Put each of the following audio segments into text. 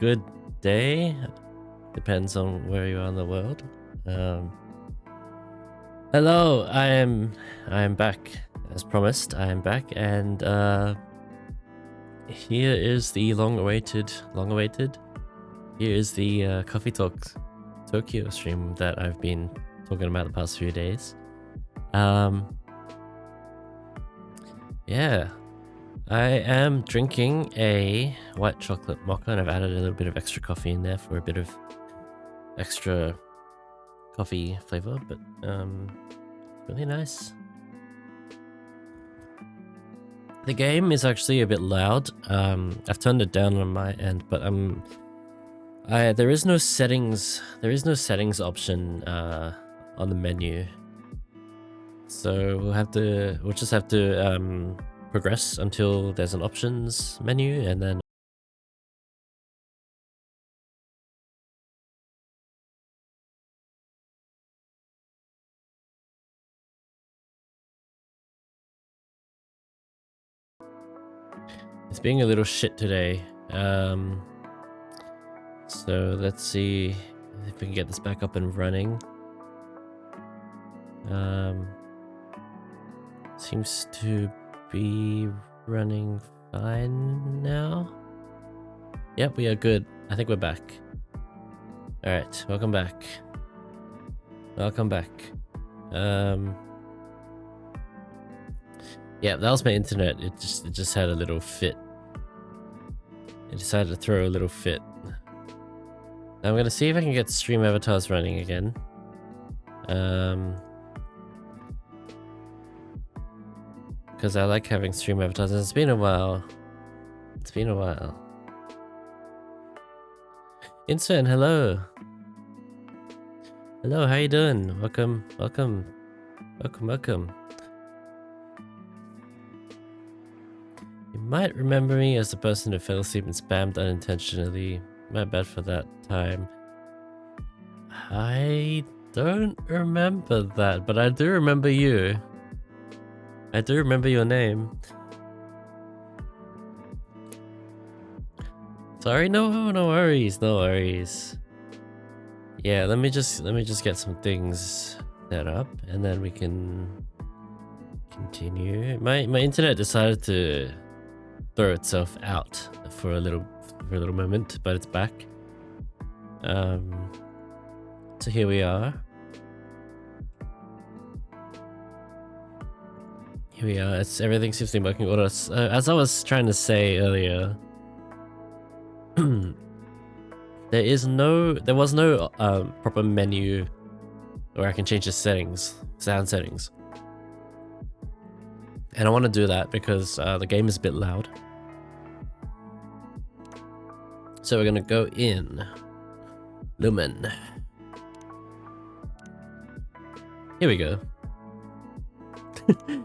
good day. Depends on where you are in the world. Hello, I am back. As promised, I am back, and here is the long-awaited. Here is the Coffee Talk Tokyo stream that I've been talking about the past few days. Yeah, I am drinking a white chocolate mocha, and I've added a little bit of extra coffee in there for a bit of extra coffee flavor, but really nice. The game is actually a bit loud. I've turned it down on my end, but there is no settings. There is no settings option on the menu, so we'll just have to progress until there's an options menu, and then it's being a little shit today. So let's see if we can get this back up and running. Seems to be running fine now. Yep, we are good. I think we're back. Alright, welcome back. Welcome back. Yeah, that was my internet. It just had a little fit. It decided to throw a little fit. I'm gonna see if I can get stream avatars running again. Because I like having stream avatars. It's been a while. It's been a while. Instant, hello. Hello, how you doing? Welcome. You might remember me as the person who fell asleep and spammed unintentionally. My bad for that time. I don't remember that, but I do remember you. I do remember your name. Sorry, no worries, no worries. Yeah, let me just get some things set up, and then we can continue. My internet decided to throw itself out for a little moment, but it's back. So here we are. Here we are. Everything seems to be working order. As I was trying to say earlier, there was no proper menu where I can change the settings, sound settings. And I want to do that because the game is a bit loud. So we're gonna go in Lumen. Here we go.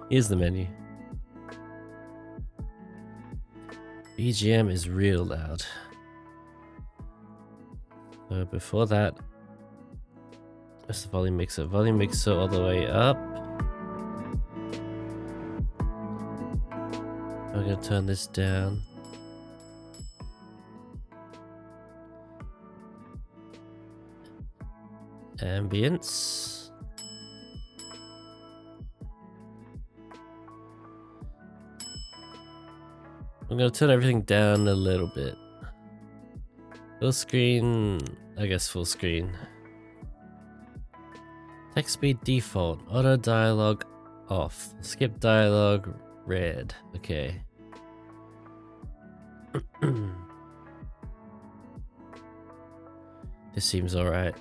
Here's the menu. BGM is real loud. So before that, what's the volume mixer? Volume mixer all the way up. I'm gonna turn this down. Ambience. I'm gonna turn everything down a little bit. Full screen, I guess full screen. Text speed default, auto dialogue off, skip dialogue red. Okay. This seems alright.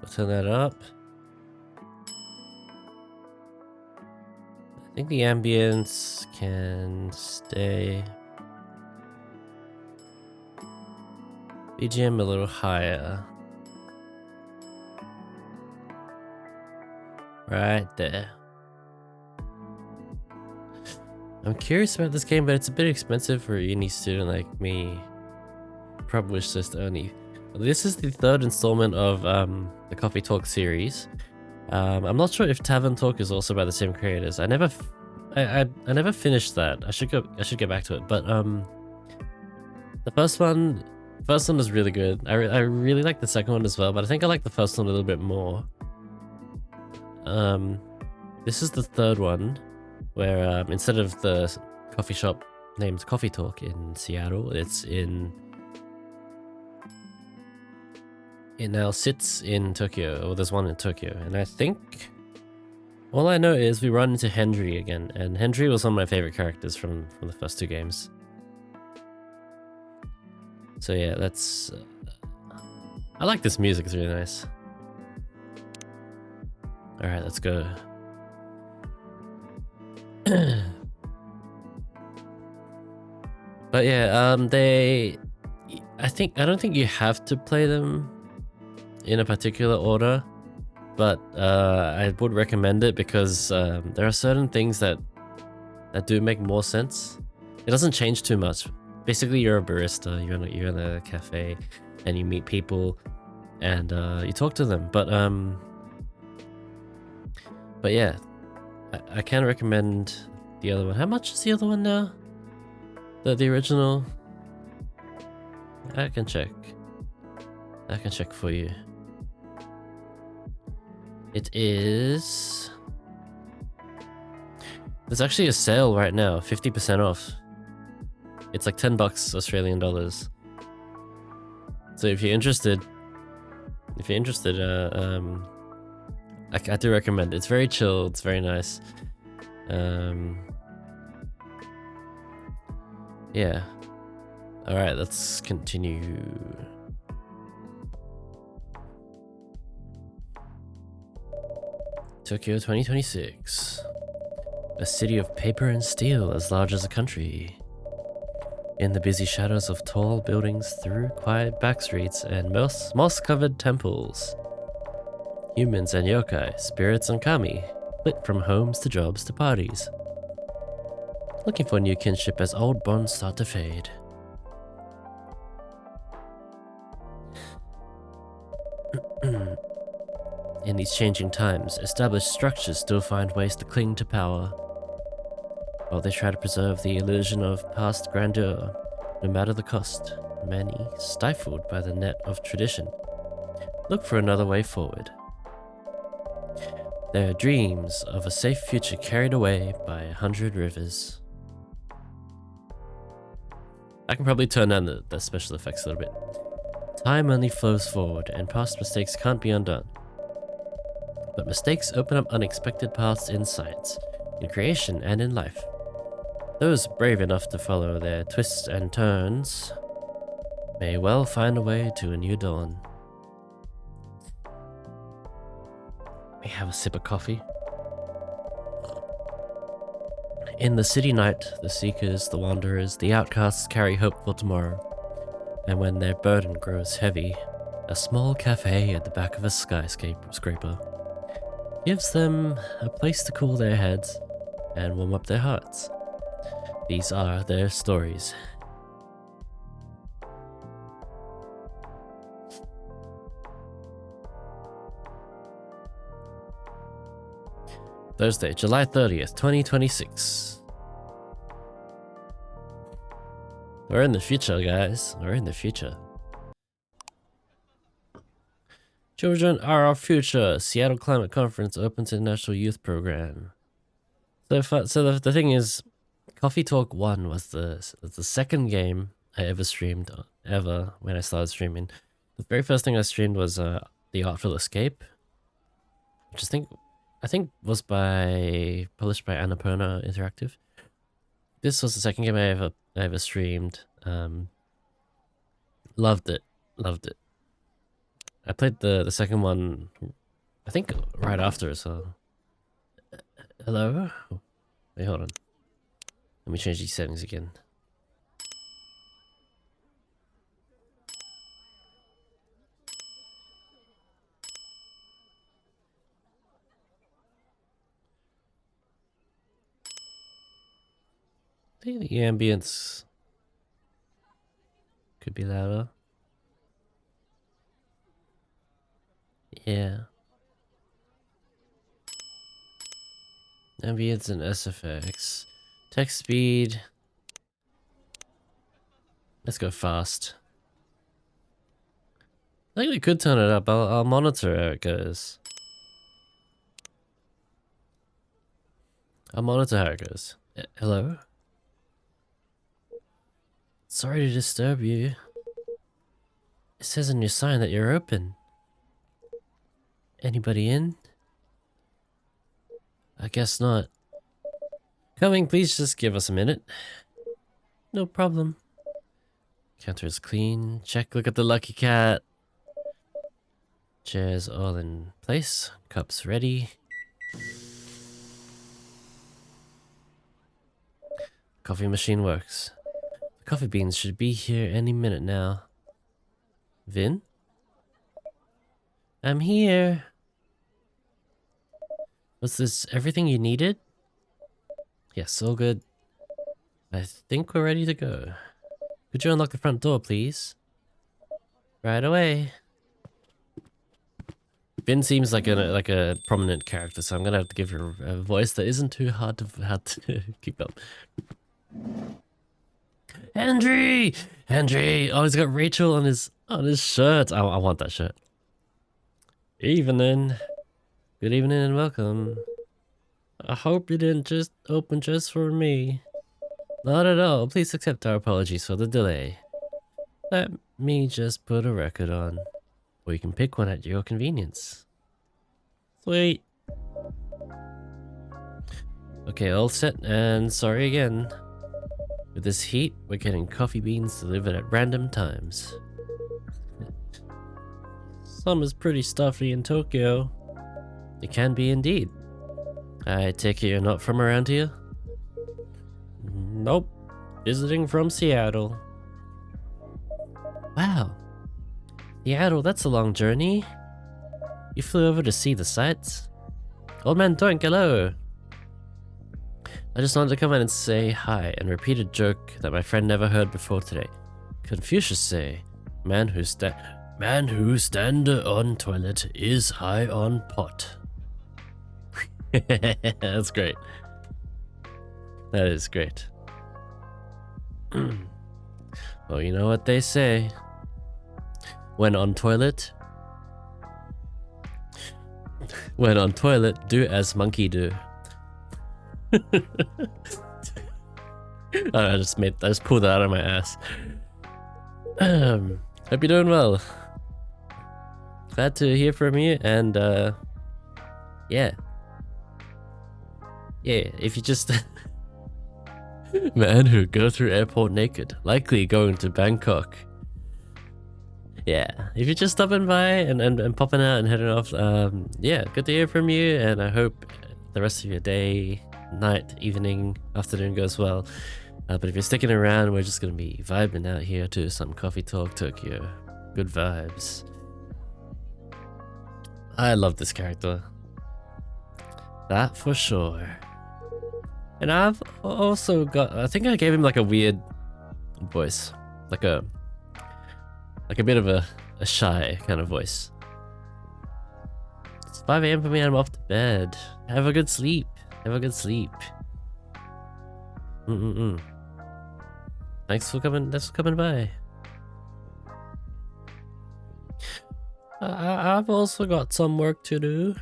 We'll turn that up. I think the ambience can stay. BGM a little higher. Right there. I'm curious about this game, but it's a bit expensive for a uni student like me. Probably wishlist only. This is the third installment of the Coffee Talk series. I'm not sure if Tavern Talk is also by the same creators. I never finished that. I should get back to it. But the first one was really good. I really like the second one as well, but I think I like the first one a little bit more. This is the third one, where instead of the coffee shop named Coffee Talk in Seattle, it now sits in Tokyo, or there's one in Tokyo, and I think all I know is we run into Hendry again, and Hendry was one of my favorite characters from the first two games. So yeah, that's I like this music, it's really nice. Alright, let's go. But yeah, I don't think you have to play them in a particular order, but I would recommend it because there are certain things that do make more sense. It doesn't change too much. Basically, you're a barista, you're in a cafe, and you meet people, and you talk to them. But yeah, I can recommend the other one. How much is the other one now? The original? I can check for you. It is... There's actually a sale right now, 50% off. It's like $10 Australian dollars. So if you're interested, I do recommend it. It's very chill, it's very nice. Yeah. Alright, let's continue. Tokyo 2026. A city of paper and steel as large as a country. In the busy shadows of tall buildings, through quiet back streets and moss-covered temples. Humans and yokai, spirits and kami, flit from homes to jobs to parties. Looking for new kinship as old bonds start to fade. In these changing times, established structures still find ways to cling to power, while they try to preserve the illusion of past grandeur, no matter the cost. Many, stifled by the net of tradition, look for another way forward. Their dreams of a safe future carried away by 100 rivers. I can probably turn down the special effects a little bit. Time only flows forward, and past mistakes can't be undone. But mistakes open up unexpected paths in science, in creation, and in life. Those brave enough to follow their twists and turns may well find a way to a new dawn. Let me have a sip of coffee. In the city night, the seekers, the wanderers, the outcasts carry hope for tomorrow. And when their burden grows heavy, a small cafe at the back of a skyscraper gives them a place to cool their heads and warm up their hearts. These are their stories. Thursday, July 30th, 2026. We're in the future, guys. We're in the future. Children are our future. Seattle Climate Conference opens international youth program. So the thing is, Coffee Talk 1 was the second game I ever streamed, when I started streaming. The very first thing I streamed was The Artful Escape, which I think was published by Annapurna Interactive. This was the second game I ever streamed. Loved it. I played the second one, I think right after, so... Hello? Wait, hold on. Let me change these settings again. I think the ambience could be louder. Yeah. Ambience and SFX. Text speed. Let's go fast. I think we could turn it up. I'll monitor how it goes. I'll monitor how it goes. Hello? Sorry to disturb you. It says on your sign that you're open. Anybody in? I guess not. Coming, please just give us a minute. No problem. Counter is clean. Check, look at the lucky cat. Chairs all in place. Cups ready. Coffee machine works. The coffee beans should be here any minute now. Vin? I'm here. Was this everything you needed? Yes, all good. I think we're ready to go. Could you unlock the front door, please? Right away. Vin seems like a prominent character, so I'm gonna have to give her a voice that isn't too hard to keep up. Henry! Henry! Oh, he's got Rachel on his shirt. I want that shirt. Evening. Good evening and welcome. I hope you didn't just open just for me. Not at all. Please accept our apologies for the delay. Let me just put a record on. Or you can pick one at your convenience. Sweet. Okay, all set, and sorry again. With this heat, we're getting coffee beans delivered at random times. Summer's pretty stuffy in Tokyo. It can be indeed. I take it you're not from around here? Nope. Visiting from Seattle. Wow. Seattle, that's a long journey. You flew over to see the sights? Old man Toink, hello! I just wanted to come in and say hi and repeat a joke that my friend never heard before today. Confucius say, man who stand on toilet is high on pot. That's great. That is great. Well, you know what they say. When on toilet, do as monkey do. I just pulled that out of my ass. Hope you're doing well. Glad to hear from you, and yeah, if you just man who go through airport naked, likely going to Bangkok. Yeah, if you're just stopping by and popping out and heading off, yeah, good to hear from you, and I hope the rest of your day, night, evening, afternoon goes well. But if you're sticking around, we're just gonna be vibing out here to some Coffee Talk Tokyo. Good vibes. I love this character. That for sure. And I've also got, I think I gave him like a weird voice. Like a bit of a shy kind of voice. It's 5 AM for me and I'm off to bed. Have a good sleep. Have a good sleep. Thanks for coming by. I've also got some work to do.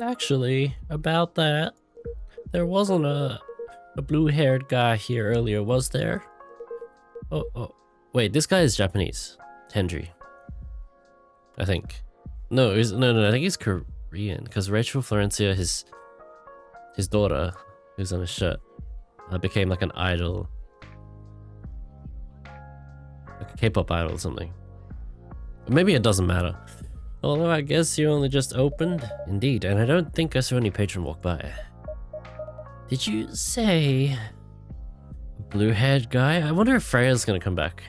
Actually, about that, there wasn't a blue-haired guy here earlier, was there? Oh, wait, this guy is Japanese. Hendry. I think. No, I think he's Korean, because Rachel Florencia, his daughter, who's on his shirt, became like an idol. Like a K-pop idol or something. Maybe it doesn't matter. Although I guess you only just opened. Indeed, and I don't think I saw any patron walk by. Did you say blue-haired guy? I wonder if Freya's gonna come back.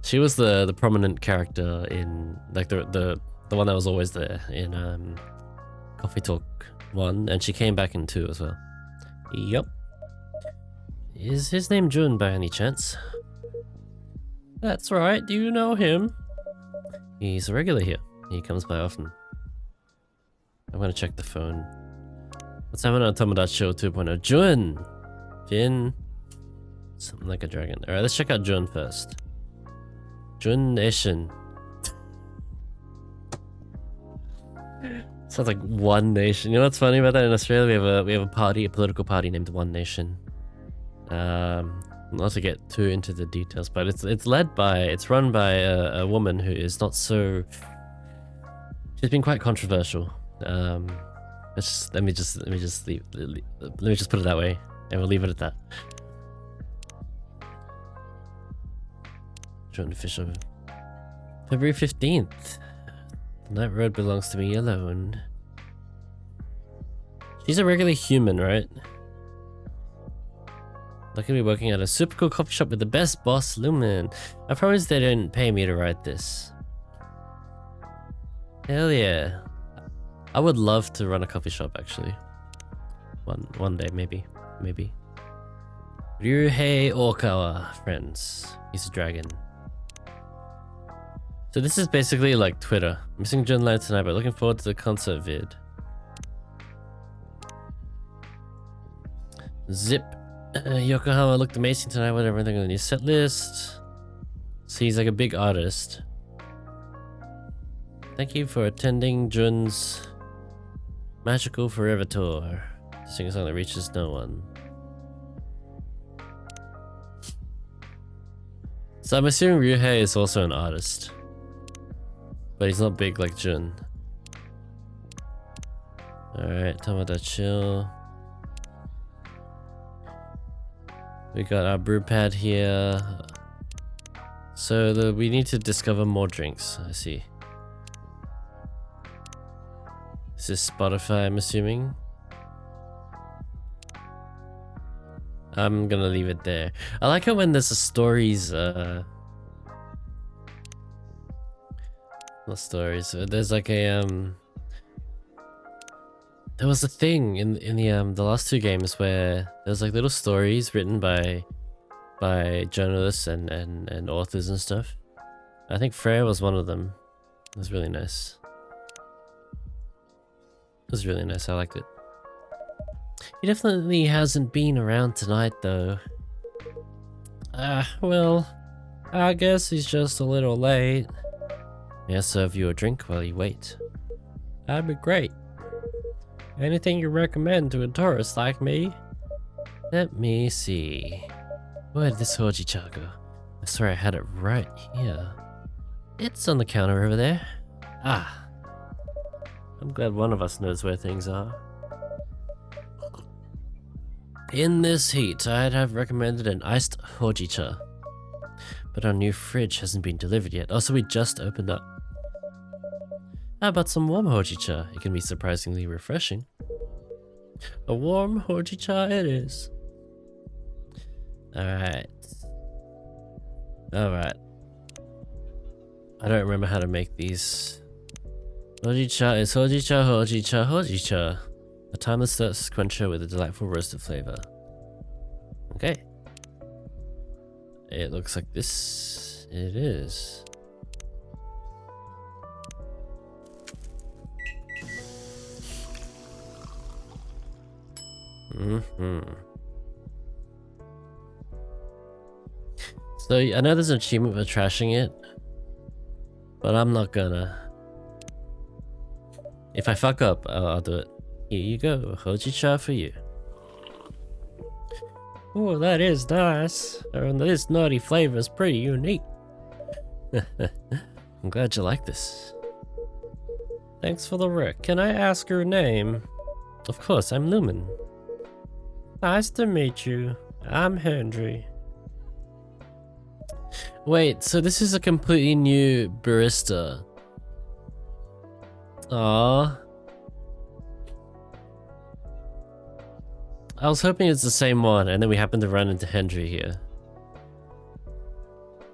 She was the prominent character in like the one that was always there in Coffee Talk 1, and she came back in 2 as well. Yup. Is his name Jun by any chance? That's right, do you know him? He's a regular here. He comes by often. I'm gonna check the phone. What's happening on Tomodachi 2.0? Jun! Jin. Something like a dragon. Alright, let's check out Jun first. Jun Nation. Sounds like One Nation. You know what's funny about that? In Australia, we have a party, a political party named One Nation. Not to get too into the details, but it's run by a woman who is not so. She's been quite controversial. Let me just put it that way, and we'll leave it at that. Jordan Fisher. February 15th. That road belongs to me alone. She's a regular human, right? Lucky to be working at a super cool coffee shop with the best boss, Lumen. I promise they didn't pay me to write this. Hell yeah. I would love to run a coffee shop, actually. One day, maybe. Ryuhei Okawa, friends. He's a dragon. So this is basically like Twitter. Missing Jun live tonight, but looking forward to the concert vid. Zip. Yokohama looked amazing tonight with everything on the new set list. So he's like a big artist. Thank you for attending Jun's Magical Forever Tour. To sing a song that reaches no one. So I'm assuming Ryuhei is also an artist. But he's not big like Jun. Alright, Tomodachi. We got our brew pad here. So we need to discover more drinks, I see. This is Spotify, I'm assuming. I'm gonna leave it there. I like it when there's a stories, not stories. There's like a there was a thing in the last two games where there's like little stories written by journalists and authors and stuff. I think Freya was one of them. It was really nice. It was really nice. I liked it. He definitely hasn't been around tonight though. Well, I guess he's just a little late. May I serve you a drink while you wait? That'd be great. Anything you recommend to a tourist like me? Let me see. Where did this hojicha go? I swear I had it right here. It's on the counter over there. Ah. I'm glad one of us knows where things are. In this heat, I'd have recommended an iced hojicha. But our new fridge hasn't been delivered yet. Also, we just opened up. How about some warm hojicha? It can be surprisingly refreshing. A warm hojicha it is. Alright. Alright. I don't remember how to make these. Hojicha is hojicha, hojicha, hojicha. A timeless thirst quencher with a delightful roasted flavor. Okay. It looks like this. It is. So I know there's an achievement for trashing it, but I'm not gonna. If I fuck up, I'll do it. Here you go, hojicha for you. Oh, that is nice. This nutty flavor is pretty unique. I'm glad you like this. Thanks for the rec. Can I ask your name? Of course, I'm Lumen. Nice to meet you. I'm Henry. Wait, so this is a completely new barista. Aww. I was hoping it's the same one, and then we happened to run into Henry here.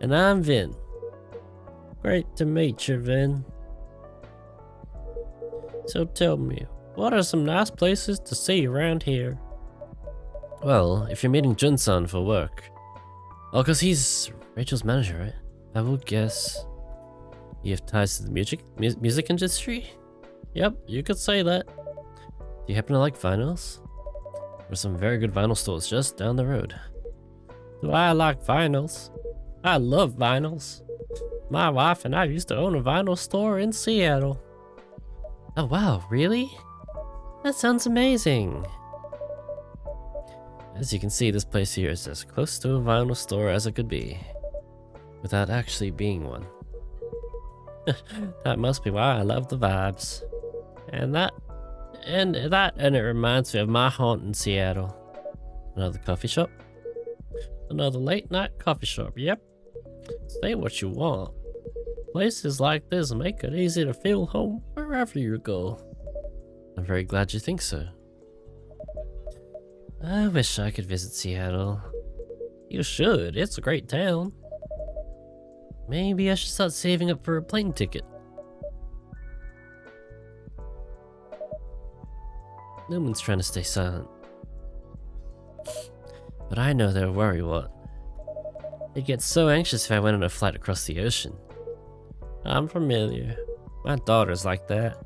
And I'm Vin. Great to meet you, Vin. So tell me, what are some nice places to see around here? Well, if you're meeting Jun-san for work. Oh, because he's Rachel's manager, right? I will guess. You have ties to the music industry? Yep, you could say that. Do you happen to like vinyls? There's some very good vinyl stores just down the road. Do I like vinyls? I love vinyls. My wife and I used to own a vinyl store in Seattle. Oh wow, really? That sounds amazing. As you can see, this place here is as close to a vinyl store as it could be, without actually being one. That must be why I love the vibes. And it reminds me of my haunt in Seattle. Another coffee shop? Another late night coffee shop, yep. Say what you want. Places like this make it easy to feel home wherever you go. I'm very glad you think so. I wish I could visit Seattle. You should, it's a great town. Maybe I should start saving up for a plane ticket. Lumen's trying to stay silent. But I know they'll worry what. They'd get so anxious if I went on a flight across the ocean. I'm familiar. My daughter's like that.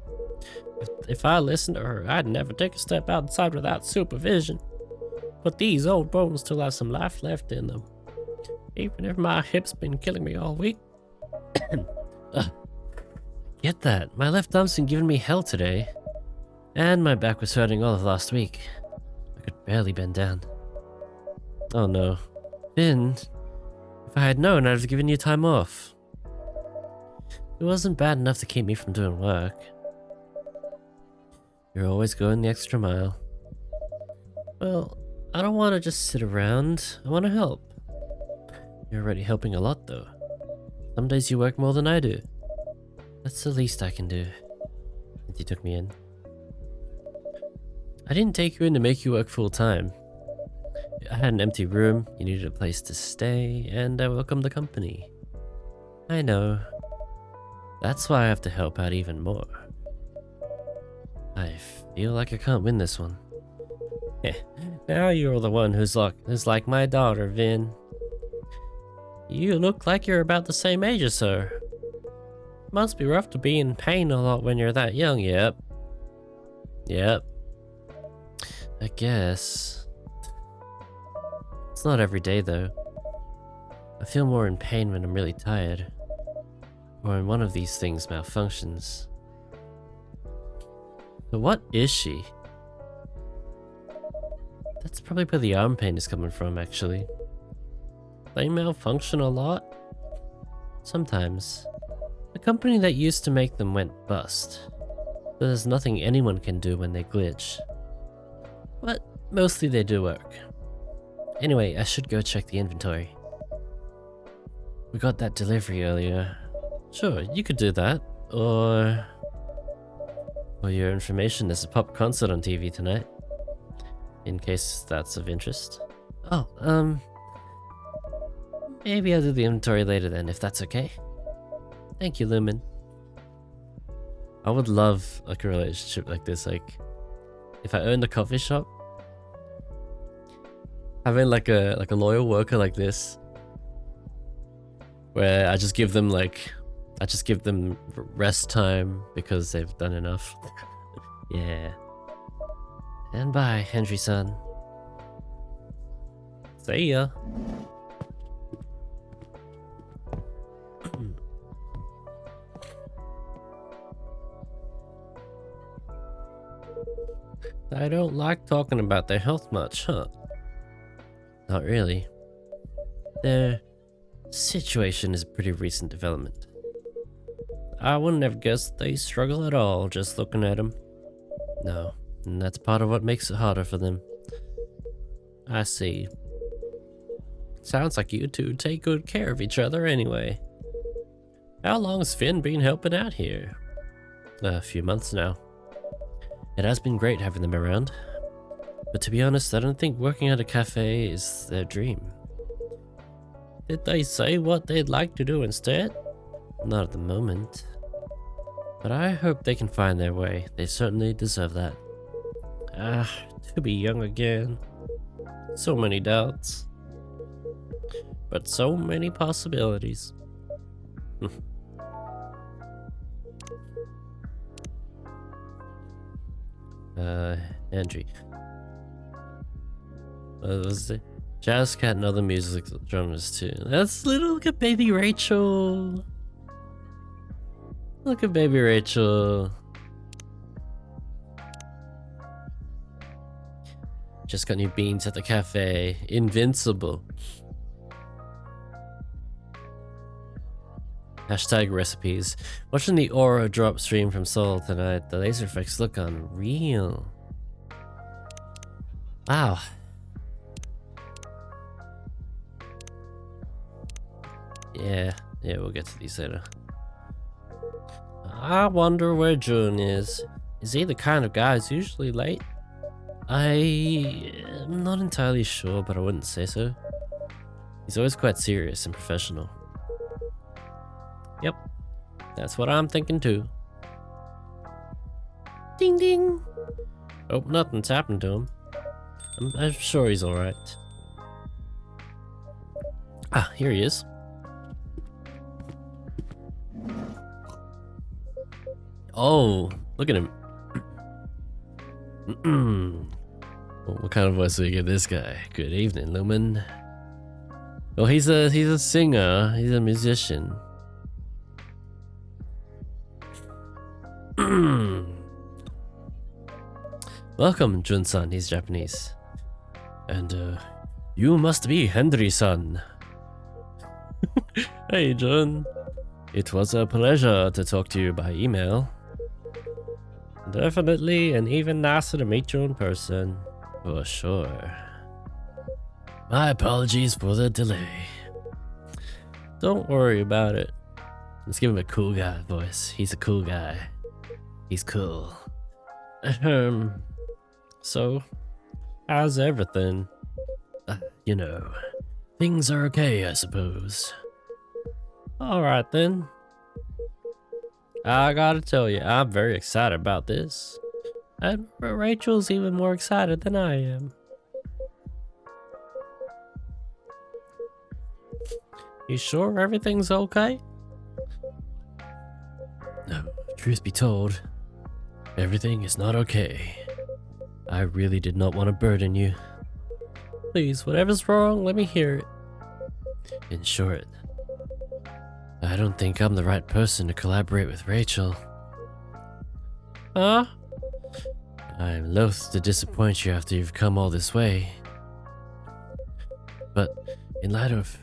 If I listened to her, I'd never take a step outside without supervision. But these old bones still have some life left in them. Even if my hip's been killing me all week. Get that. My left arm's been giving me hell today. And my back was hurting all of last week. I could barely bend down. Oh no. Finn, if I had known, I'd have given you time off. It wasn't bad enough to keep me from doing work. You're always going the extra mile. Well, I don't want to just sit around. I want to help. You're already helping a lot though. Some days you work more than I do. That's the least I can do. You took me in. I didn't take you in to make you work full time. I had an empty room, you needed a place to stay, and I welcomed the company. I know. That's why I have to help out even more. I feel like I can't win this one. Now you're the one who's like my daughter, Vin. You look like you're about the same age as her. Must be rough to be in pain a lot when you're that young, yep. Yep. I guess. It's not every day though. I feel more in pain when I'm really tired. Or when one of these things malfunctions. So what is she? That's probably where the arm pain is coming from, actually. They malfunction a lot? Sometimes. The company that used to make them went bust. So there's nothing anyone can do when they glitch. But mostly they do work. Anyway, I should go check the inventory. We got that delivery earlier. Sure, you could do that. Or... For your information, there's a pop concert on TV tonight. In case that's of interest. Oh, maybe I'll do the inventory later then, if that's okay. Thank you, Lumen. I would love like a relationship like this, like if I owned a coffee shop, having like a loyal worker like this, where I just give them rest time because they've done enough. Yeah. And bye, Henry-san. See ya. I don't like talking about their health much, huh? Not really. Their situation is a pretty recent development. I wouldn't have guessed they struggle at all just looking at them. No, and that's part of what makes it harder for them. I see. Sounds like you two take good care of each other anyway. How long's Finn been helping out here? A few months now. It has been great having them around. But to be honest, I don't think working at a cafe is their dream. Did they say what they'd like to do instead? Not at the moment. But I hope they can find their way. They certainly deserve that. To be young again. So many doubts. But so many possibilities. Entry. What was it? Jazz cat and other music genres too. Look at baby Rachel. Look at baby Rachel. Just got new beans at the cafe. Invincible. Hashtag recipes. Watching the aura drop stream from Seoul tonight. The laser effects look unreal. Wow. Yeah, we'll get to these later. I wonder where Jun is. Is he the kind of guy who's usually late? I'm not entirely sure, but I wouldn't say so. He's always quite serious and professional. Yep, that's what I'm thinking too. Ding ding! Oh, nothing's happened to him. I'm sure he's alright. Ah, here he is. Oh, look at him. What kind of voice do we give this guy? Good evening, Lumen. Oh, he's a singer. He's a musician. Welcome, Jun-san. He's Japanese. And you must be Henry-san. Hey, Jun. It was a pleasure to talk to you by email. Definitely, and even nicer to meet you in person. For sure. My apologies for the delay. Don't worry about it. Let's give him a cool guy voice. He's a cool guy. He's cool. So, how's everything? You know, things are okay, I suppose. Alright then. I gotta tell you, I'm very excited about this. And Rachel's even more excited than I am. You sure everything's okay? No, truth be told, everything is not okay. I really did not want to burden you. Please, whatever's wrong, let me hear it. In short, I don't think I'm the right person to collaborate with Rachel. Huh? I'm loath to disappoint you after you've come all this way. But in light of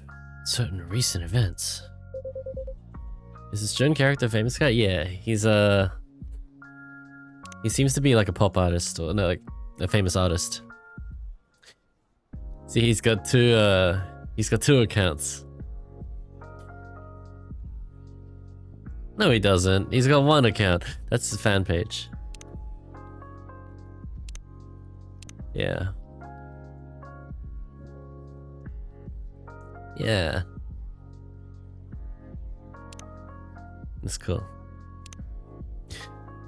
certain recent events... Is this Jun character a famous guy? Yeah, he's he seems to be like a pop artist, or no, like a famous artist. See, he's got two accounts. No, he doesn't. He's got one account. That's his fan page. Yeah. Yeah. That's cool.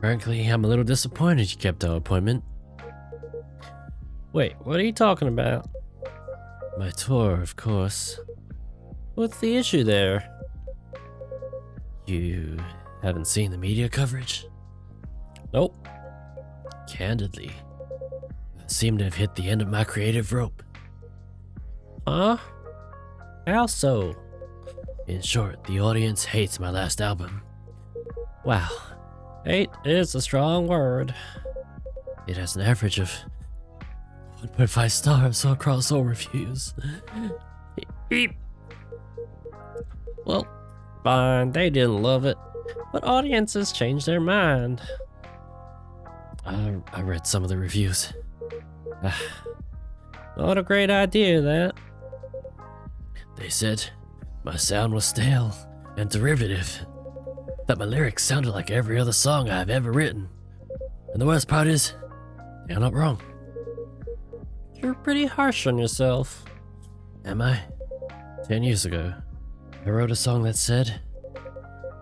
Frankly, I'm a little disappointed you kept our appointment. Wait, what are you talking about? My tour, of course. What's the issue there? You haven't seen the media coverage? Nope. Candidly, I seem to have hit the end of my creative rope. Huh? How so? In short, the audience hates my last album. Wow. Hate is a strong word. It has an average of 1.5 stars across all reviews. Well, fine, they didn't love it, but audiences changed their mind. I read some of the reviews. Not a great idea, that. They said my sound was stale and derivative, that my lyrics sounded like every other song I've ever written. And the worst part is, they're not wrong. You're pretty harsh on yourself. Am I? 10 years ago, I wrote a song that said,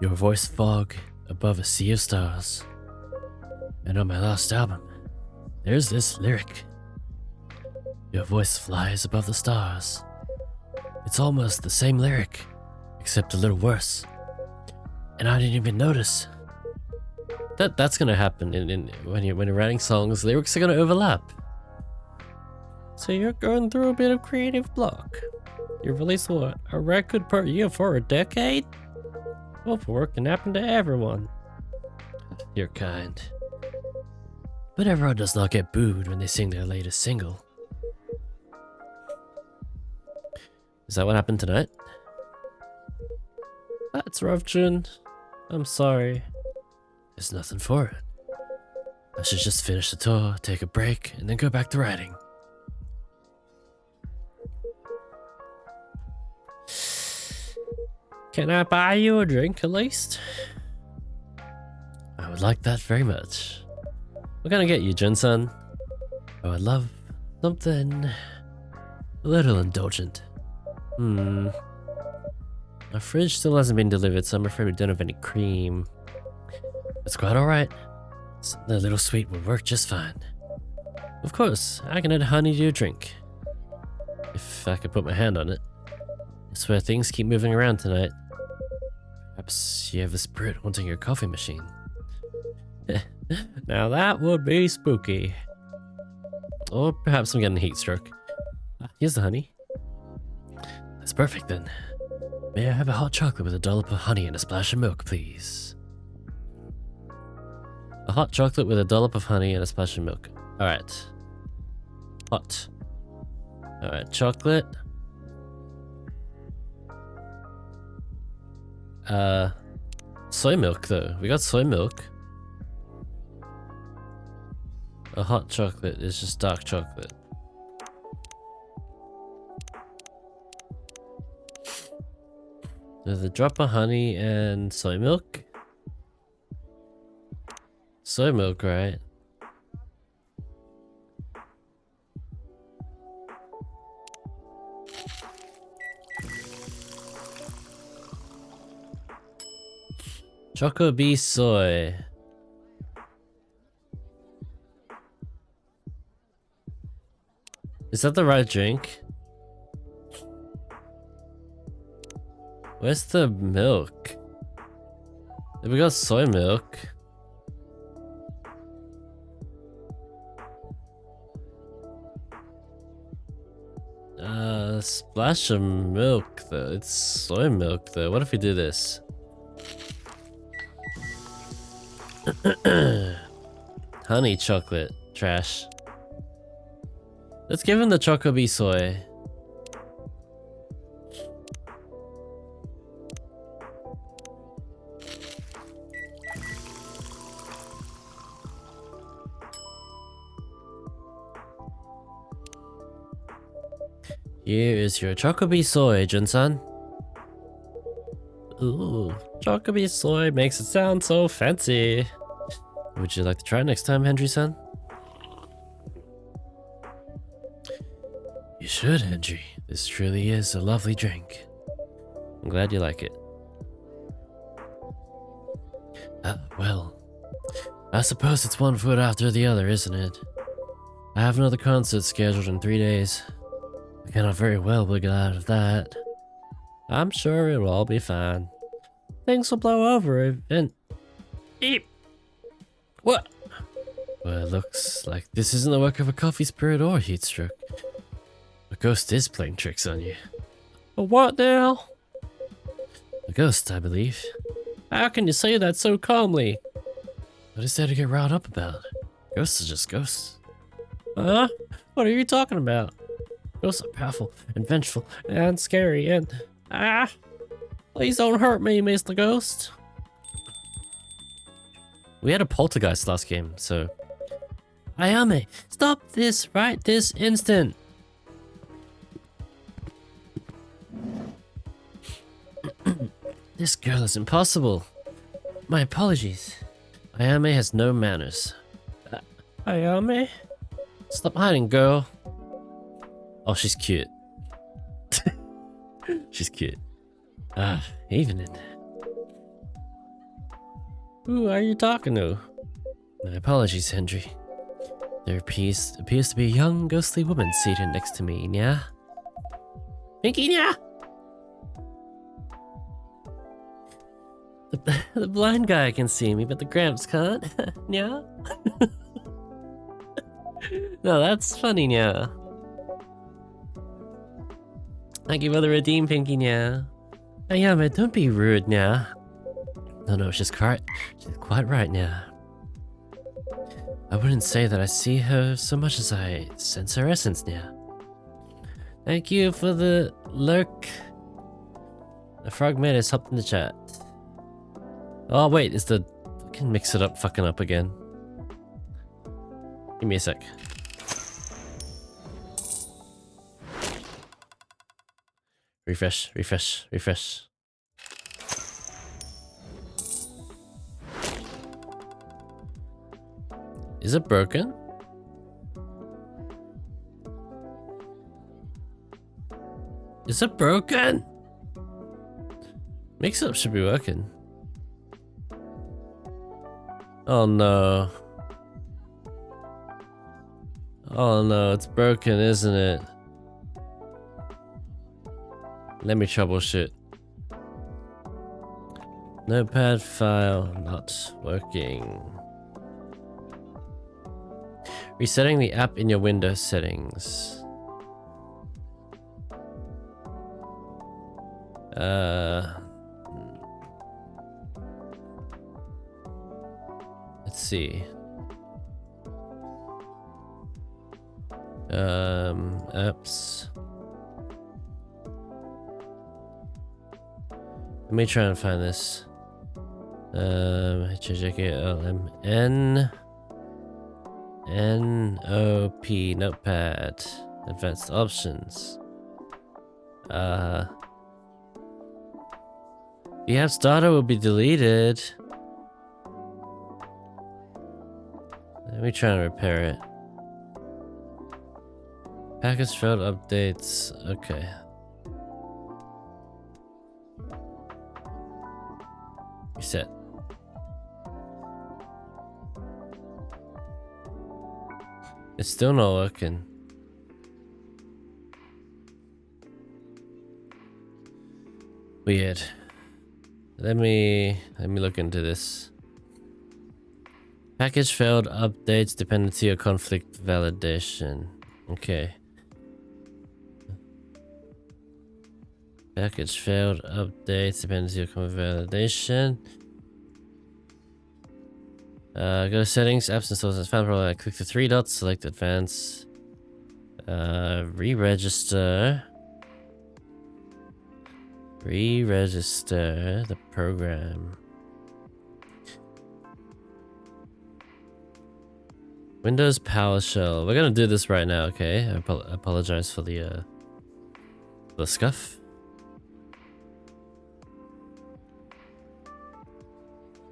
"Your voice fog above a sea of stars." And on my last album, there's this lyric. Your voice flies above the stars. It's almost the same lyric, except a little worse. And I didn't even notice. That's gonna happen when you're writing songs. Lyrics are gonna overlap. So you're going through a bit of creative block. You release what, a record per year for a decade? Overwork can happen to everyone. You're kind. But everyone does not get booed when they sing their latest single. Is that what happened tonight? That's rough, Jun. I'm sorry. There's nothing for it. I should just finish the tour, take a break, and then go back to writing. Can I buy you a drink at least? I would like that very much. What can I get you, Jun-san? Oh, I'd love something a little indulgent. Our fridge still hasn't been delivered, so I'm afraid we don't have any cream. It's quite alright. The little sweet will work just fine. Of course, I can add honey to your drink. If I could put my hand on it. I swear things keep moving around tonight. Perhaps you have a spirit haunting your coffee machine. Now that would be spooky. Or perhaps I'm getting a heat stroke. Here's the honey. That's perfect then. May I have a hot chocolate with a dollop of honey and a splash of milk, please? A hot chocolate with a dollop of honey and a splash of milk. Alright. Hot. Alright, chocolate. Soy milk though. We got soy milk. A hot chocolate is just dark chocolate. There's a drop of honey and soy milk. Soy milk, right? Choco bee soy. Is that the right drink? Where's the milk? We got soy milk. Splash of milk though. It's soy milk though. What if we do this? Honey chocolate. Trash. Let's give him the Choco Bee soy. Here is your Choco Bee soy, Jun-san. Ooh, Choco Bee soy makes it sound so fancy. Would you like to try it next time, Hendry-san? You should, Hendry. This truly is a lovely drink. I'm glad you like it. Well, I suppose it's one foot after the other, isn't it? I have another concert scheduled in 3 days. I cannot very well get out of that. I'm sure it'll all be fine. Things will blow over and... Eep! What? Well, it looks like this isn't the work of a coffee spirit or heat stroke. A ghost is playing tricks on you. A what now? A ghost, I believe. How can you say that so calmly? What is there to get riled up about? Ghosts are just ghosts. Huh? What are you talking about? Ghosts are powerful and vengeful and scary and... Please don't hurt me, Mr. Ghost. We had a poltergeist last game, so... Ayame, stop this right this instant! This girl is impossible. My apologies. Ayame has no manners. Ayame? Stop hiding, girl. Oh, she's cute. She's cute. Evening. Who are you talking to? My apologies, Hendry. There appears to be a young, ghostly woman seated next to me, yeah? Pinky, yeah? The blind guy can see me, but the Gramps can't. Yeah. No, that's funny, yeah. Thank you for the redeem, Pinky, yeah. Hey, yeah, man, don't be rude, yeah. No, she's quite right, yeah. I wouldn't say that I see her so much as I sense her essence, yeah. Thank you for the lurk. The frogman has hopped in the chat. Oh, wait, is the... I can mix it up, fucking up again. Give me a sec. Refresh. Is it broken? Is it broken? Mix-up should be working. Oh no. Oh no, it's broken, isn't it? Let me troubleshoot. Notepad file not working. Resetting the app in your Windows settings. Let's see. Apps. Let me try and find this. HJKLMN NOP Notepad Advanced Options. The app's data will be deleted. Let me try and repair it. Package failed updates. Okay. Reset. It's still not working. Weird. Let me look into this. Package failed updates, dependency or conflict validation. Okay. Package failed updates, dependency or conflict validation. Go to settings, apps and sources found problem. Click the three dots, select advanced. Re-register. Re-register the program. Windows PowerShell. We're gonna do this right now, okay? I apologize for the scuff.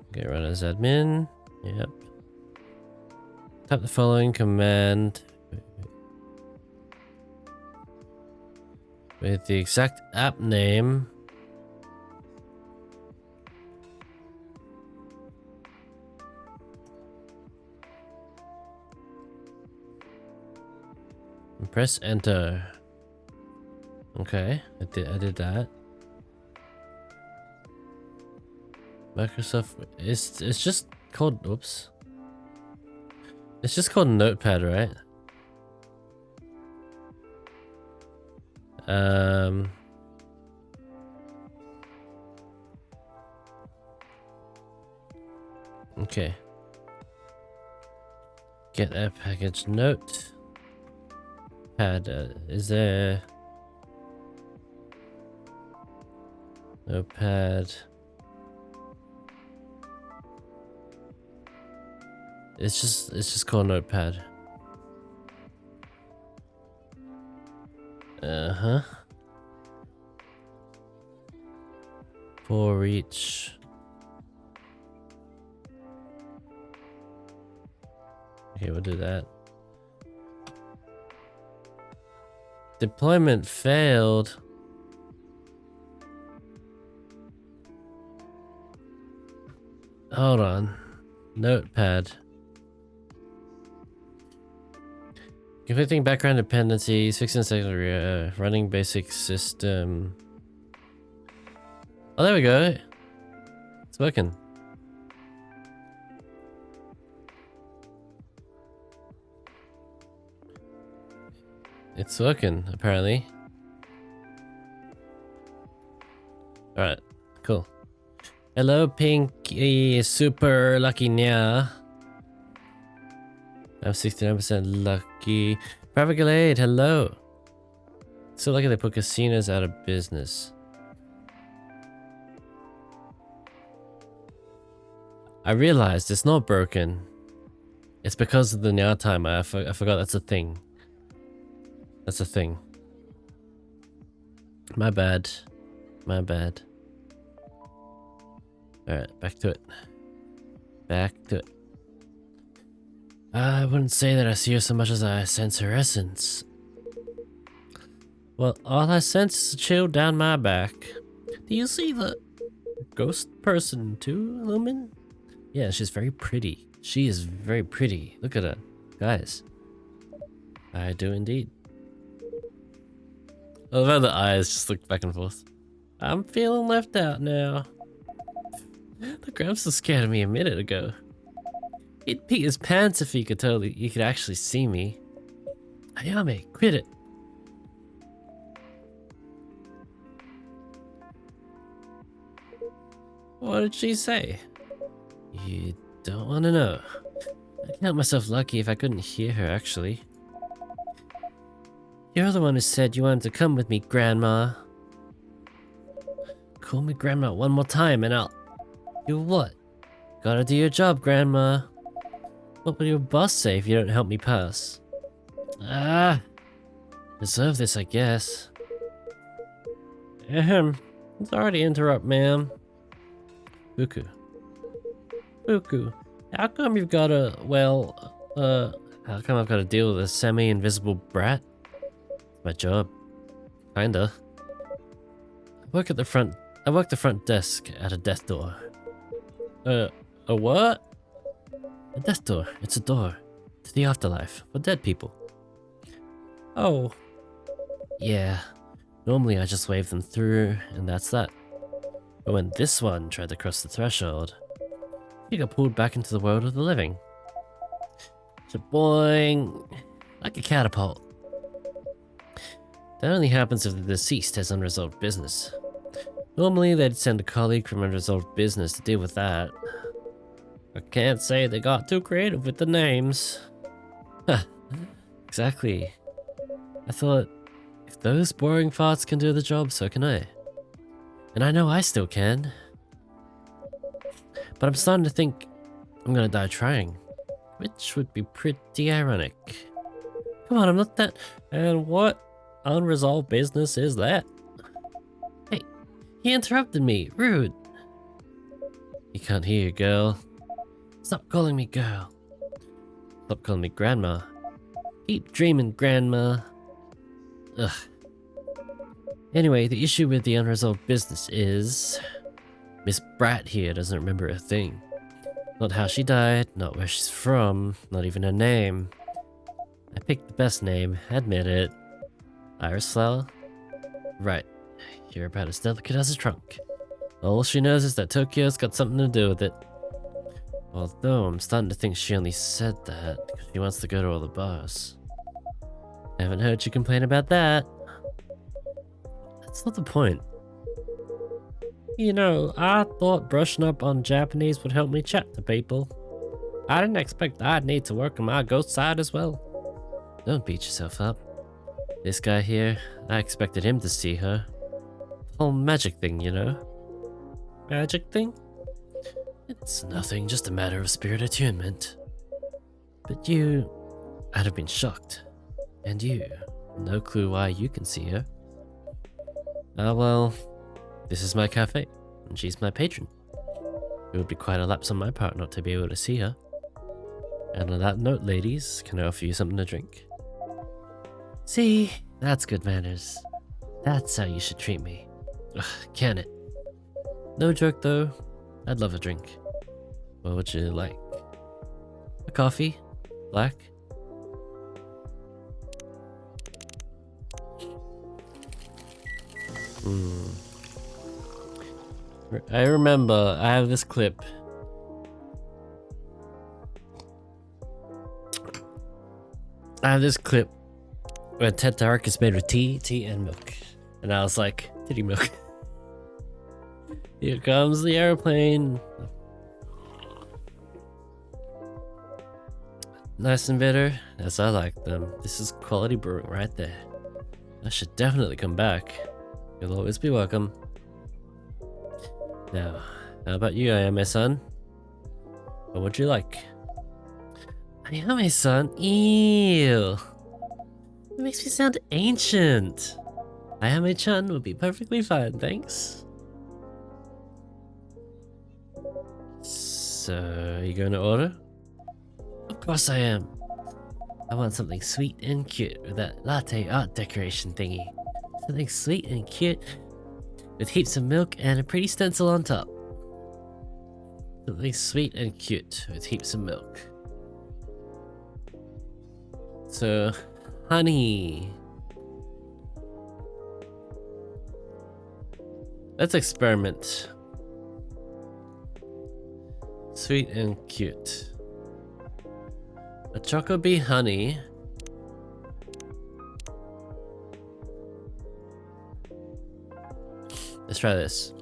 Okay, run as admin. Yep. Type the following command with the exact app name. And press enter. Okay, I did that. Microsoft, it's just called, oops. It's just called Notepad, right? Okay. Get app package note. Pad, is there Notepad? It's just called Notepad. For each. Okay, we'll do that. Deployment failed. Hold on. Notepad. Conflicting background dependencies, fixing secondary, running basic system. Oh, there we go. It's working. It's working, apparently. Alright, cool. Hello, Pinky Super Lucky Nya. I'm 69% lucky. Propagate, hello. So lucky they put casinos out of business. I realized it's not broken. It's because of the Nya timer. I forgot that's a thing. That's a thing. My bad. My bad. Alright, back to it. Back to it. I wouldn't say that I see her so much as I sense her essence. Well, all I sense is a chill down my back. Do you see the ghost person too, Lumen? Yeah, she's very pretty. She is very pretty. Look at her. Guys. I do indeed. I love how the eyes just look back and forth. I'm feeling left out now. The Gramps was scared of me a minute ago. He'd pee his pants if he could actually see me. Ayame, quit it. What did she say? You don't want to know. I'd count myself lucky if I couldn't hear her, actually. You're the one who said you wanted to come with me, Grandma. Call me Grandma one more time and I'll... Do what? Gotta do your job, Grandma. What will your boss say if you don't help me pass? Ah! Deserve this, I guess. Sorry to interrupt, ma'am. Buku. Buku, how come you've got a, how come I've got to deal with a semi-invisible brat? It's my job. Kinda. I work the front desk at a death door. A what? A death door. It's a door to the afterlife for dead people. Oh. Yeah. Normally I just wave them through and that's that. But when this one tried to cross the threshold, he got pulled back into the world of the living. Boing! Like a catapult. That only happens if the deceased has unresolved business. Normally they'd send a colleague from unresolved business to deal with that. I can't say they got too creative with the names. Exactly. I thought, if those boring farts can do the job, so can I. And I know I still can. But I'm starting to think I'm gonna die trying. Which would be pretty ironic. Come on, I'm not that... And what unresolved business is that? Hey, he interrupted me. Rude. He can't hear you, girl. Stop calling me girl. Stop calling me grandma. Keep dreaming, grandma. Ugh. Anyway, the issue with the unresolved business is... Miss Brat here doesn't remember a thing. Not how she died, not where she's from, not even her name. I picked the best name, admit it. Iris Flower? Right. You're about as delicate as a trunk. All she knows is that Tokyo's got something to do with it. Although I'm starting to think she only said that because she wants to go to all the bars. I haven't heard you complain about that. That's not the point. You know, I thought brushing up on Japanese would help me chat to people. I didn't expect I'd need to work on my ghost side as well. Don't beat yourself up. This guy here, I expected him to see her. The whole magic thing, you know? Magic thing? It's nothing, just a matter of spirit attunement. But you... I'd have been shocked. And you, no clue why you can see her. Ah well, this is my cafe, and she's my patron. It would be quite a lapse on my part not to be able to see her. And on that note, ladies, can I offer you something to drink? See, that's good manners. That's how you should treat me. Ugh, can it? No joke though, I'd love a drink. What would you like? A coffee? Black? I remember, I have this clip. I have this clip where Ted Dark is made with tea and milk. And I was like, titty milk. Here comes the airplane. Nice and bitter, as I like them. This is quality brewing right there. I should definitely come back. You'll always be welcome. Now, how about you, Ayame-san? What would you like? Ayame-san? Ew! It makes me sound ancient. Ayame-chan would be perfectly fine, thanks. So, are you going to order? Of course I am. I want something sweet and cute with that latte art decoration thingy. Something sweet and cute with heaps of milk and a pretty stencil on top. Something sweet and cute with heaps of milk. So, honey. Let's experiment. Sweet and cute. A choco bee honey. Let's try this.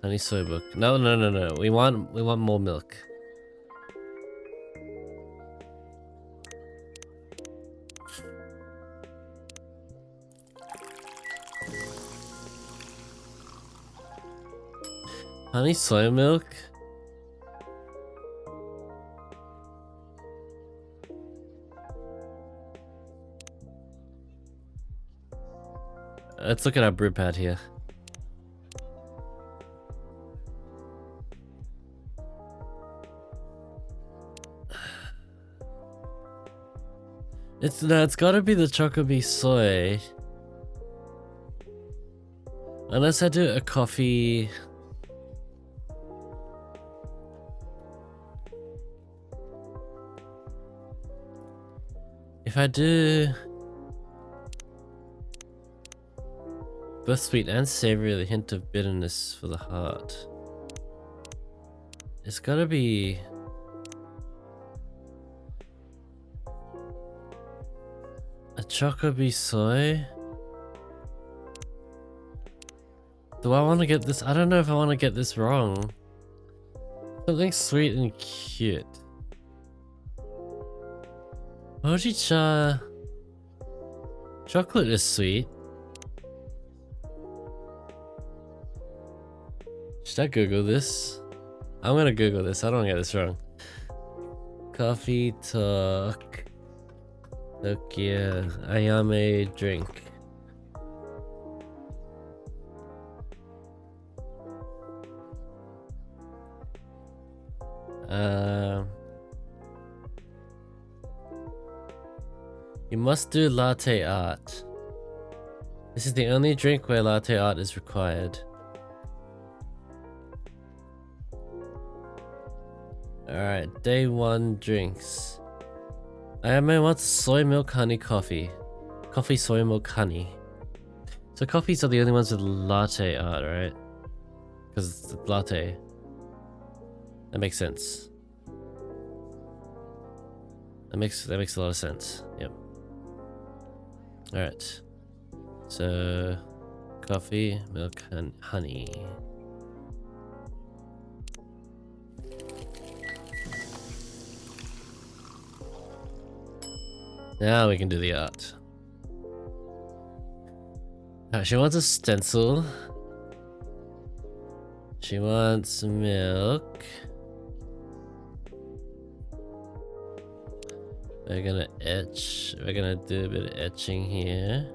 Honey soy milk. No. We want more milk. Honey soy milk? Let's look at our brew pad here. It's gotta be the Chocobi soy. Unless I do a coffee. If I do both sweet and savory with a hint of bitterness for the heart, it's gotta be a Chocobi soy. Do I want to get this? I don't know if I want to get this wrong. Something sweet and cute. Hojicha. Chocolate is sweet. Should I Google this? I'm gonna Google this. I don't want to get this wrong. Coffee talk. Nokia Ayame drink. You must do latte art. This is the only drink where latte art is required. Alright, day 1 drinks. Ayame wants soy milk honey coffee. Coffee soy milk honey. So coffees are the only ones with latte art, right? Because it's latte. That makes sense. That makes a lot of sense. Yep. Alright. So coffee, milk, and honey. Now we can do the art. She wants a stencil. She wants milk. We're gonna etch. We're gonna do a bit of etching here.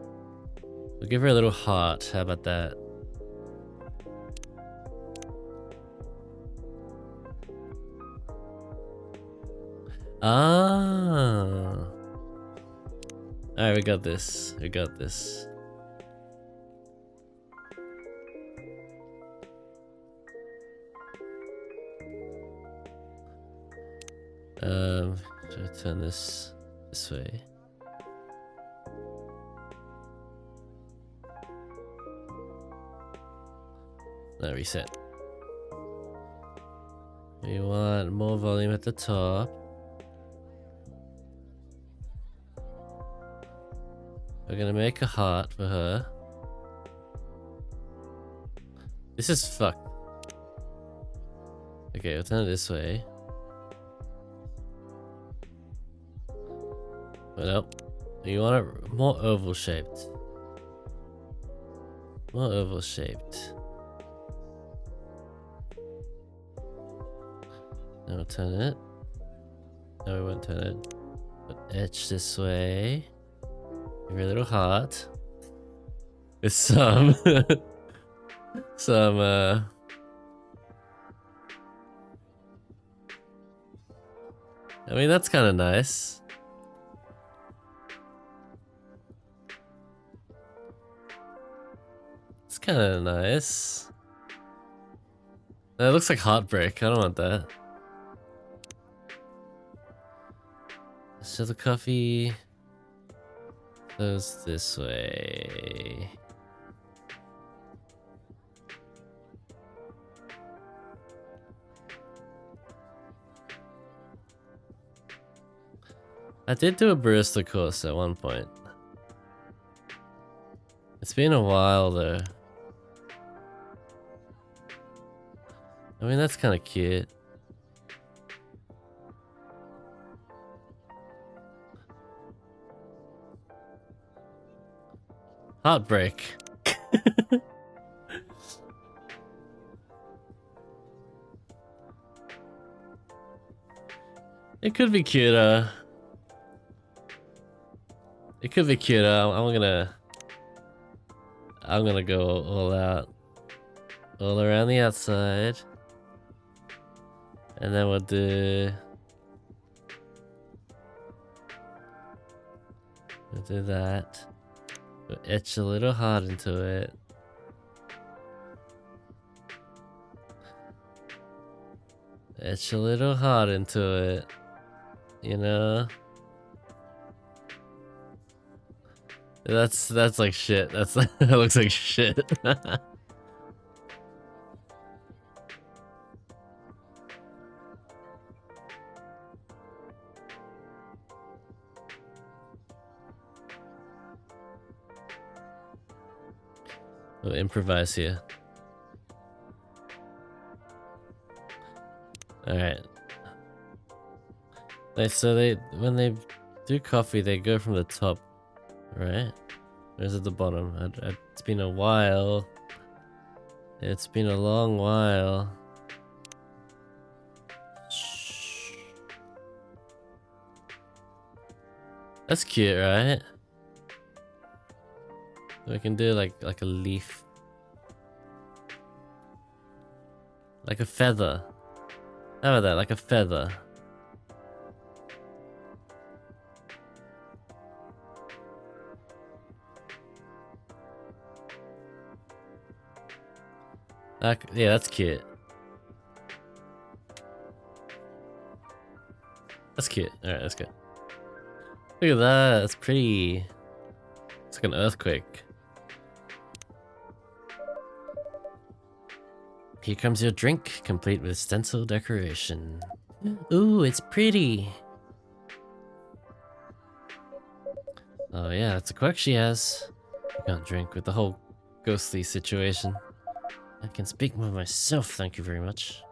We'll give her a little heart. How about that? Ah. Alright, we got this. We got this. Should I turn this way? Reset. We want more volume at the top. We're gonna make a heart for her. This is fucked. Okay, we'll turn it this way. But nope. You want it more oval shaped. More oval shaped. Now we'll turn it. No, we won't turn it. But etch this way. Give her a little heart. With some some I mean, that's kind of nice. It's kind of nice. That looks like heartbreak. I don't want that. So the coffee goes this way. I did do a barista course at one point. It's been a while though. I mean, that's kind of cute. Heartbreak. It could be cuter. It could be cuter. I'm gonna go all out, all around the outside, and then we'll do that. We'll etch a little heart into it. Etch a little heart into it. You know? That's like shit. That looks like shit. We'll improvise here. Alright. So when they do coffee, they go from the top, right? Or is it the bottom? It's been a while. It's been a long while. Shh. That's cute, right? We can do like a leaf. Like a feather. How about that? Like a feather. Yeah, that's cute. That's cute. Alright, that's good. Look at that. That's pretty. It's like an earthquake. Here comes your drink, complete with stencil decoration. Ooh, it's pretty. Oh yeah, that's a quirk she has. I can't drink with the whole ghostly situation. I can speak for myself, thank you very much.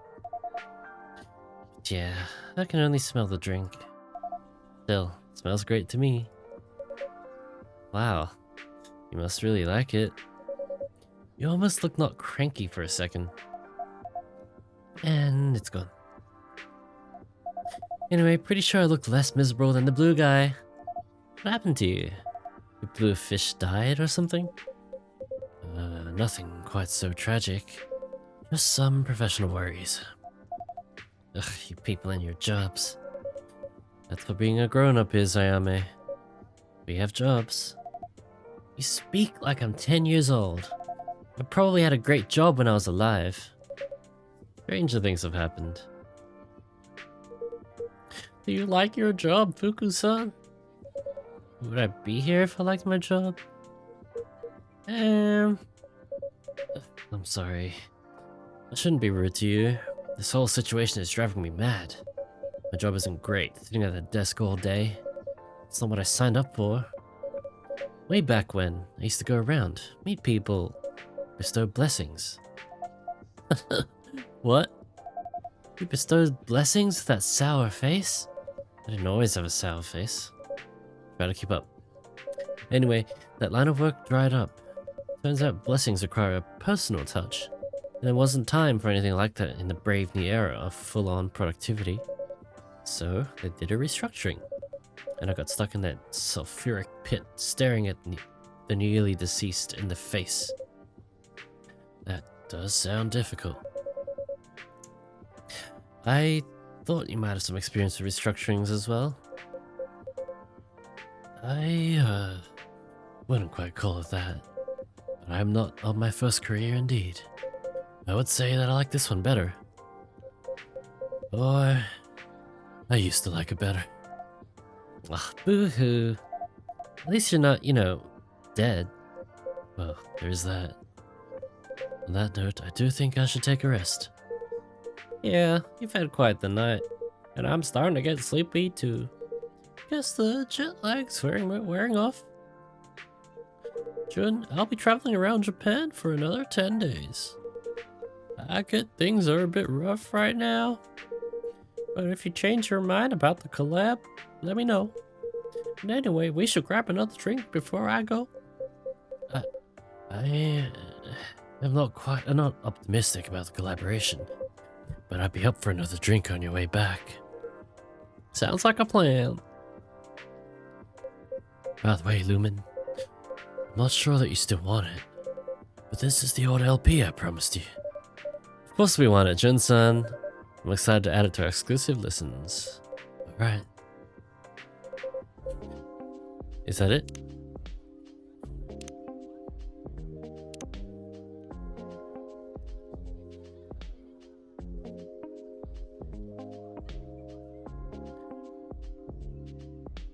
But yeah, I can only smell the drink. Still, it smells great to me. Wow, you must really like it. You almost look not cranky for a second. And it's gone. Anyway, pretty sure I look less miserable than the blue guy. What happened to you? The blue fish died or something? Nothing quite so tragic. Just some professional worries. Ugh, you people and your jobs. That's what being a grown-up is, Ayame. We have jobs. You speak like I'm 10 years old. I probably had a great job when I was alive. Stranger things have happened. Do you like your job, Fuku-san? Would I be here if I liked my job? I'm sorry. I shouldn't be rude to you. This whole situation is driving me mad. My job isn't great, sitting at a desk all day. It's not what I signed up for. Way back when, I used to go around, meet people, bestow blessings. What? You bestowed blessings with that sour face? I didn't always have a sour face. Try to keep up. Anyway, that line of work dried up. Turns out blessings require a personal touch. And there wasn't time for anything like that in the brave new era of full-on productivity. So, they did a restructuring. And I got stuck in that sulfuric pit, staring at the newly deceased in the face. That does sound difficult. I thought you might have some experience with restructurings as well. I wouldn't quite call it that. But I'm not on my first career indeed. I would say that I like this one better. Boy, I used to like it better. Ah, boo-hoo. At least you're not, you know, dead. Well, there's that. On that note, I do think I should take a rest. Yeah, you've had quite the night. And I'm starting to get sleepy too. Guess the jet lag's wearing off. Jun, I'll be traveling around Japan for another 10 days. I get things are a bit rough right now. But if you change your mind about the collab, let me know. And anyway, we should grab another drink before I go. I'm not optimistic about the collaboration. But I'd be up for another drink on your way back. Sounds like a plan. By the way, Lumen, I'm not sure that you still want it. But this is the old LP I promised you. Of course we want it, Jun-san. I'm excited to add it to our exclusive listens. Alright. Is that it?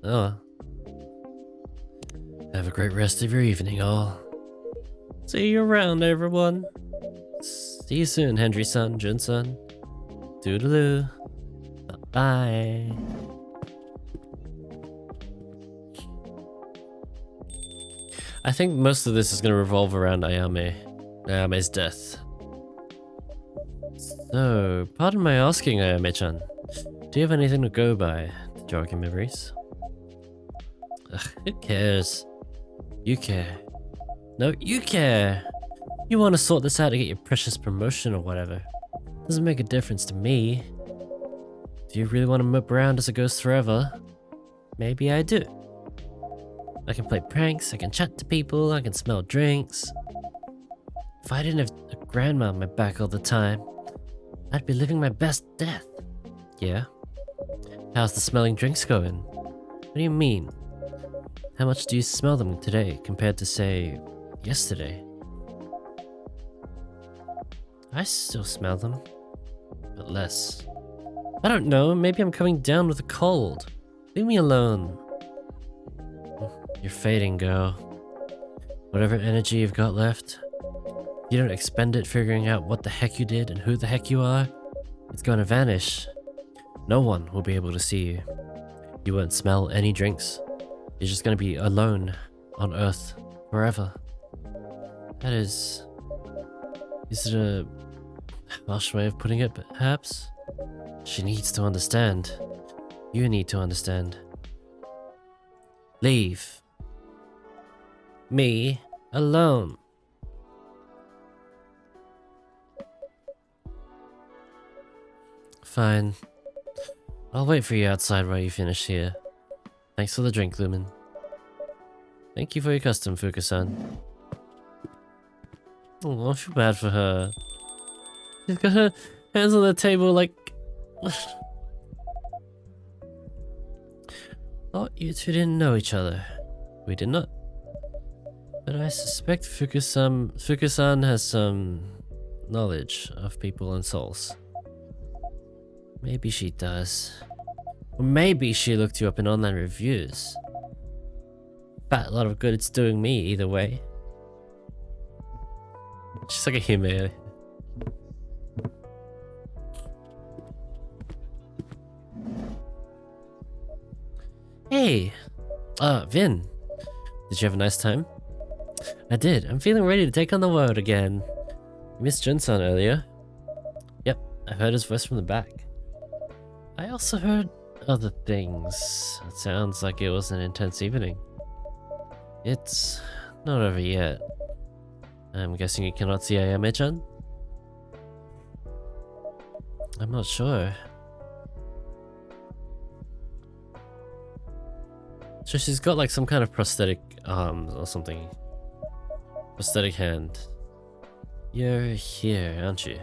Oh. Have a great rest of your evening, all. See you around, everyone. See you soon, Henry-san, Jun-san. Toodaloo. Bye-bye. I think most of this is going to revolve around Ayame's death. So, pardon my asking, Ayame-chan. Do you have anything to go by to jog your memories? Ugh, who cares? You care. No, you care! You want to sort this out to get your precious promotion or whatever. Doesn't make a difference to me. Do you really want to mope around as it goes forever? Maybe I do. I can play pranks, I can chat to people, I can smell drinks. If I didn't have a grandma on my back all the time, I'd be living my best death. Yeah? How's the smelling drinks going? What do you mean? How much do you smell them today compared to, say, yesterday? I still smell them, but less. I don't know, maybe I'm coming down with a cold. Leave me alone. You're fading, girl. Whatever energy you've got left, if you don't expend it figuring out what the heck you did and who the heck you are, it's gonna vanish. No one will be able to see you. You won't smell any drinks. You're just gonna be alone on Earth forever. That is it a harsh way of putting it, perhaps? She needs to understand. You need to understand. Leave me alone. Fine. I'll wait for you outside while you finish here. Thanks for the drink, Lumen. Thank you for your custom, Fuka-san. Oh, I feel bad for her. She's got her hands on the table like... Thought you two didn't know each other. We did not. But I suspect Fuka-san has some knowledge of people and souls. Maybe she does. Or maybe she looked you up in online reviews. But a lot of good it's doing me either way. She's like a Hime. Vin, did you have a nice time? I did. I'm feeling ready to take on the world again. You missed Jun-san earlier. Yep, I heard his voice from the back. I also heard other things. It sounds like it was an intense evening. It's not over yet. I'm guessing you cannot see Ayame-chan? I'm not sure. So she's got like some kind of prosthetic arm or something. Prosthetic hand. You're here, aren't you?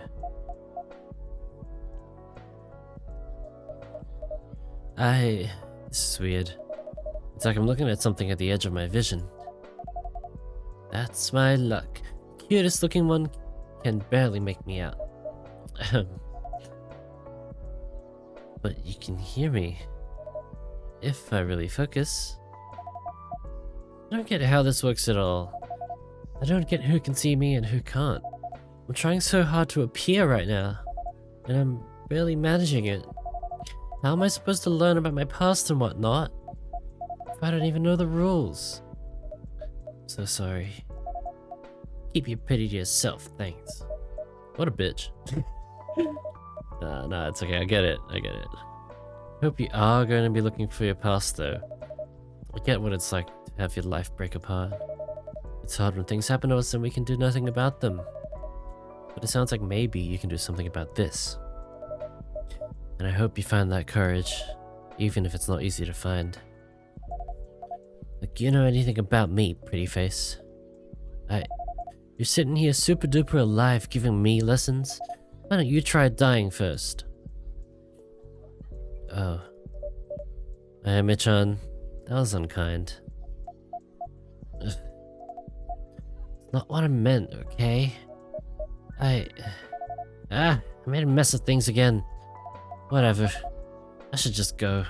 This is weird. It's like I'm looking at something at the edge of my vision. That's my luck. Cutest looking one can barely make me out. But you can hear me. If I really focus. I don't get how this works at all. I don't get who can see me and who can't. I'm trying so hard to appear right now, and I'm barely managing it. How am I supposed to learn about my past and whatnot if I don't even know the rules? So sorry. Keep your pity to yourself, thanks. What a bitch. No, it's okay, I get it. Hope you are going to be looking for your past though. I get what it's like to have your life break apart. It's hard when things happen to us and we can do nothing about them. But it sounds like maybe you can do something about this. And I hope you find that courage, even if it's not easy to find. Like, you know anything about me, pretty face? You're sitting here super duper alive giving me lessons? Why don't you try dying first? Oh. Ayame-chan, that was unkind. Ugh. Not what I meant, okay? I made a mess of things again. Whatever. I should just go.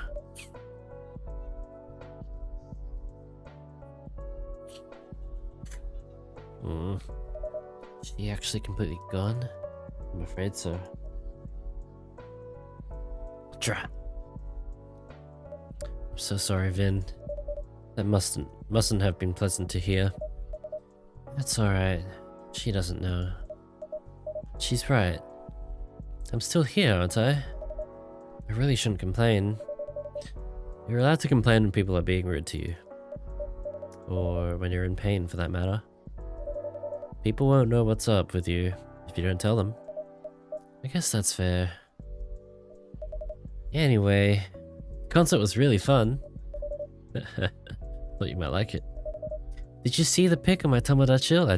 Is she actually completely gone? I'm afraid so. Drat. I'm so sorry, Vin. That mustn't have been pleasant to hear. That's alright. She doesn't know. She's right. I'm still here, aren't I? I really shouldn't complain. You're allowed to complain when people are being rude to you. Or when you're in pain, for that matter. People won't know what's up with you if you don't tell them. I guess that's fair. Anyway, the concert was really fun. Thought you might like it. Did you see the pic of my Tomodachi? I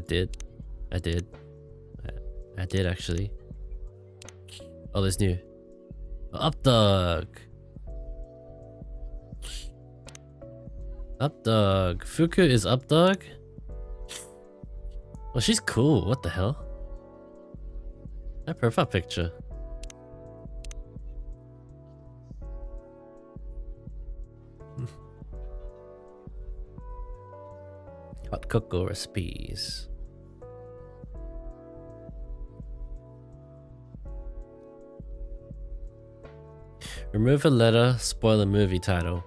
did actually. Oh, there's new. Up dog. Up dog. Fuku is up dog? Well, she's cool. What the hell? That profile picture. Hot cocoa recipes. Remove a letter, spoil a movie title.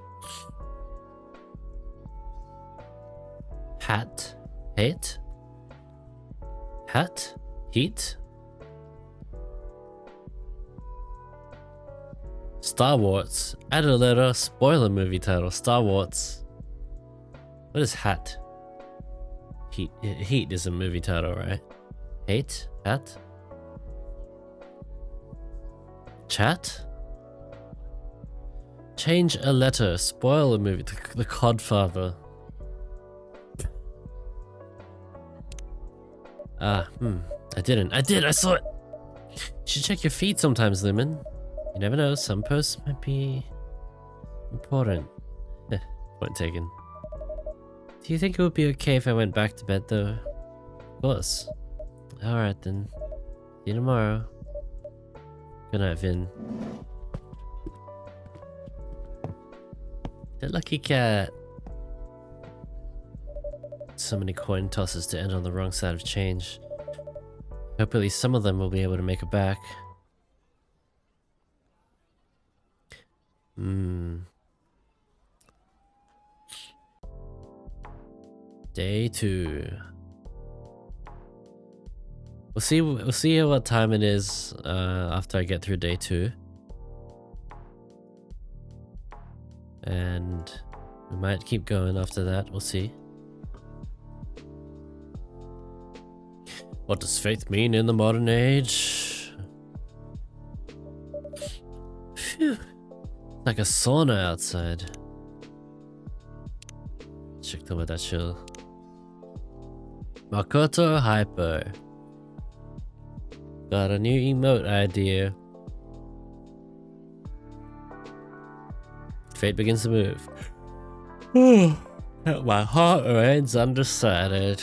Hat, hate? Hat, heat? Star Wars, add a letter, spoil a movie title. Star Wars. What is hat? Heat is a movie title, right? Hate? Hat? Chat? Change a letter, spoil a movie. The Codfather. I didn't. I did, I saw it! You should check your feed sometimes, Lumen. You never know, some posts might be important. Point taken. Do you think it would be okay if I went back to bed though? Of course. Alright then. See you tomorrow. Good night, Vin. The lucky cat. So many coin tosses to end on the wrong side of change. Hope at least some of them will be able to make it back. Day 2. We'll see what time it is after I get through day 2. And we might keep going after that, we'll see. What does faith mean in the modern age? Phew. Like a sauna outside. Check over that chill. Makoto Hyper. Got a new emote idea. Fate begins to move. My heart remains undecided.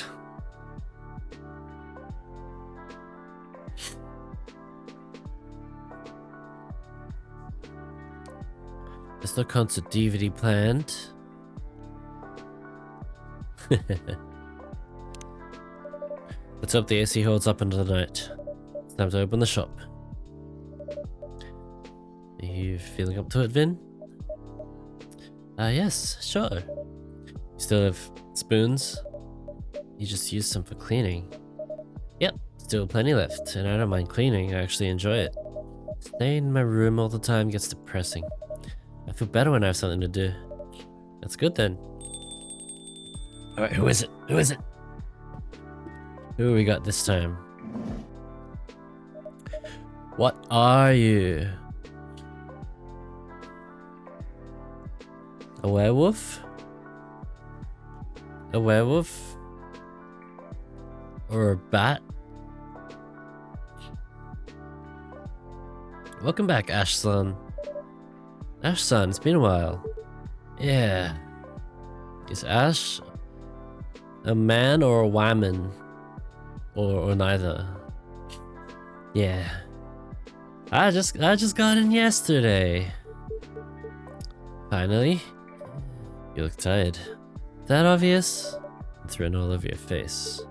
There's no concert DVD planned. Let's hope the AC holds up into the night. It's time to open the shop. Are you feeling up to it, Vin? Yes, sure. You still have spoons? You just used some for cleaning. Yep, still plenty left, and I don't mind cleaning, I actually enjoy it. Staying in my room all the time gets depressing. I feel better when I have something to do. That's good then. Alright, who is it? Who is it? Who we got this time? What are you? A werewolf? A werewolf? Or a bat? Welcome back, Ash-san. Ash-san, it's been a while. Yeah. Is Ash a man or a woman? Or neither? Yeah. I just got in yesterday. Finally. You look tired. That obvious? It's written all over your face.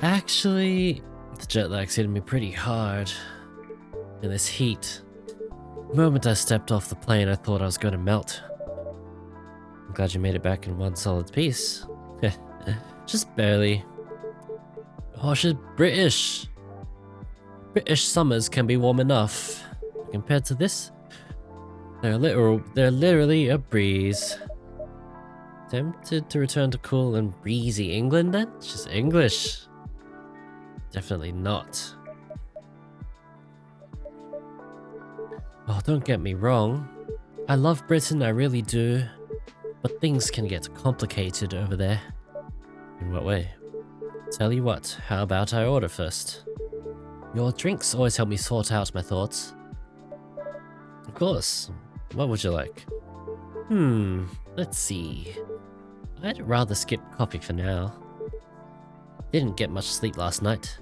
Actually, the jet lag's hitting me pretty hard. In this heat. The moment I stepped off the plane, I thought I was going to melt. I'm glad you made it back in one solid piece. Just barely. Oh, she's British. British summers can be warm enough. Compared to this, they're literally a breeze. Tempted to return to cool and breezy England then? She's English. Definitely not. Oh, don't get me wrong. I love Britain, I really do. But things can get complicated over there. In what way? Tell you what, how about I order first? Your drinks always help me sort out my thoughts. Of course. What would you like? Let's see. I'd rather skip coffee for now. Didn't get much sleep last night.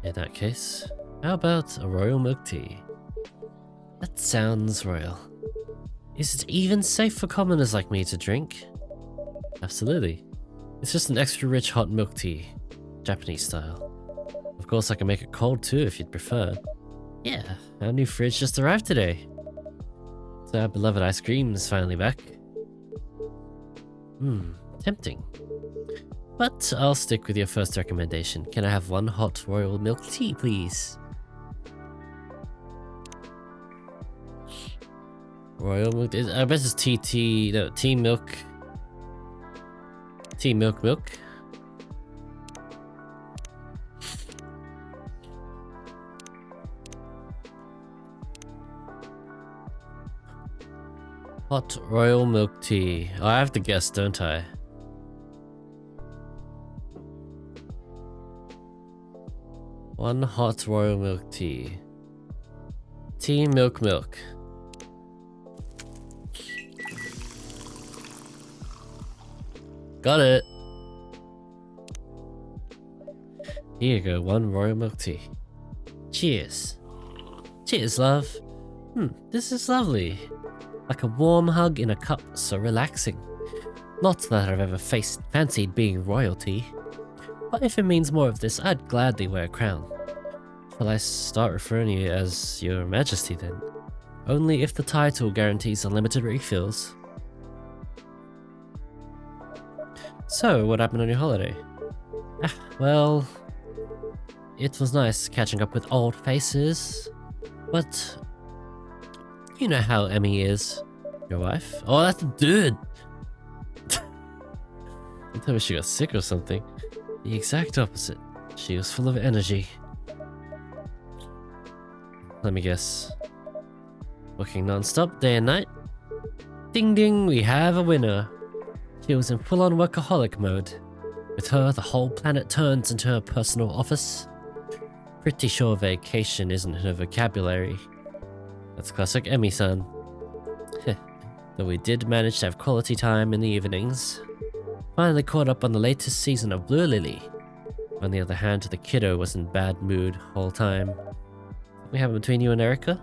In that case, how about a royal milk tea? That sounds royal. Is it even safe for commoners like me to drink? Absolutely. It's just an extra rich hot milk tea. Japanese style. Of course I can make it cold too if you'd prefer. Yeah, our new fridge just arrived today. So our beloved ice cream is finally back. Tempting. But I'll stick with your first recommendation. Can I have one hot royal milk tea, please? Royal milk, I bet it's tea milk. Tea milk. Hot royal milk tea. Oh, I have to guess, don't I? One hot royal milk tea. Tea milk. Got it. Here you go, one royal milk tea. Cheers. Cheers, love. This is lovely. Like a warm hug in a cup, so relaxing. Not that I've ever fancied being royalty. But if it means more of this, I'd gladly wear a crown. Shall I start referring to you as Your Majesty then? Only if the title guarantees unlimited refills. So, what happened on your holiday? Well, it was nice catching up with old faces, but you know how Emmy is. Your wife? Oh, that's a dude! Don't tell me she got sick or something. The exact opposite. She was full of energy. Let me guess. Working non-stop day and night? Ding ding, we have a winner. She was in full-on workaholic mode. With her, the whole planet turns into her personal office. Pretty sure vacation isn't her vocabulary. That's classic Emmy-san. Though we did manage to have quality time in the evenings. Finally caught up on the latest season of Blue Lily. On the other hand, the kiddo was in bad mood whole time. Something happened between you and Erica?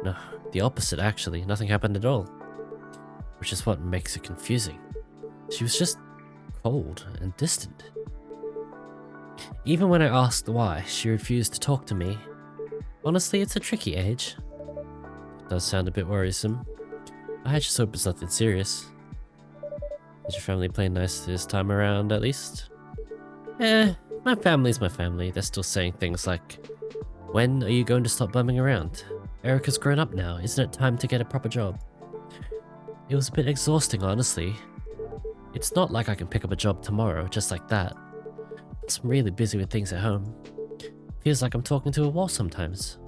No, the opposite actually. Nothing happened at all. Which is what makes it confusing. She was just cold and distant. Even when I asked why, she refused to talk to me. Honestly, it's a tricky age. It does sound a bit worrisome. I just hope it's nothing serious. Did your family play nice this time around, at least? My family's my family. They're still saying things like, when are you going to stop bumming around? Erica's grown up now. Isn't it time to get a proper job? It was a bit exhausting, honestly. It's not like I can pick up a job tomorrow, just like that. I'm really busy with things at home. Feels like I'm talking to a wall sometimes.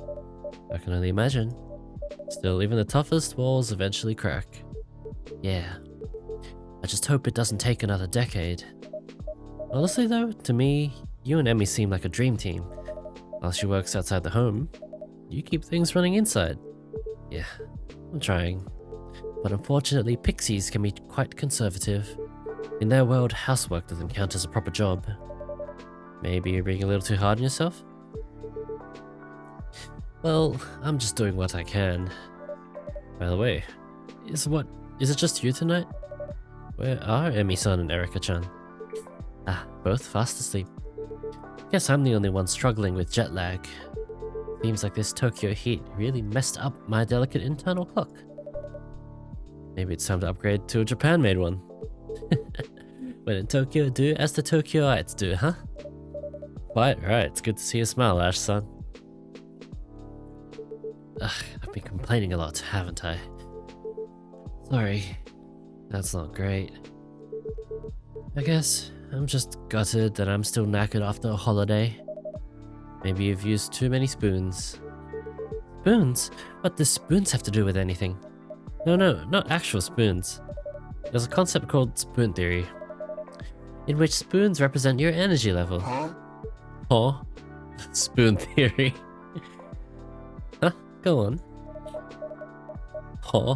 I can only imagine. Still, even the toughest walls eventually crack. Yeah. I just hope it doesn't take another decade. Honestly though, to me, you and Emmy seem like a dream team. While she works outside the home, you keep things running inside. Yeah, I'm trying. But unfortunately, pixies can be quite conservative. In their world, housework doesn't count as a proper job. Maybe you're being a little too hard on yourself? Well, I'm just doing what I can. By the way, is it just you tonight? Where are Emmy-san and Erica-chan? Both fast asleep. Guess I'm the only one struggling with jet lag. Seems like this Tokyo heat really messed up my delicate internal clock. Maybe it's time to upgrade to a Japan-made one. When in Tokyo, do as the Tokyoites do, huh? Quite right, it's good to see you smile, Ash-san. I've been complaining a lot, haven't I? Sorry, that's not great. I guess I'm just gutted that I'm still knackered after a holiday. Maybe you've used too many spoons. Spoons? What does spoons have to do with anything? No, not actual spoons. There's a concept called spoon theory, in which spoons represent your energy level. Huh? Spoon theory. Huh? Go on. Huh?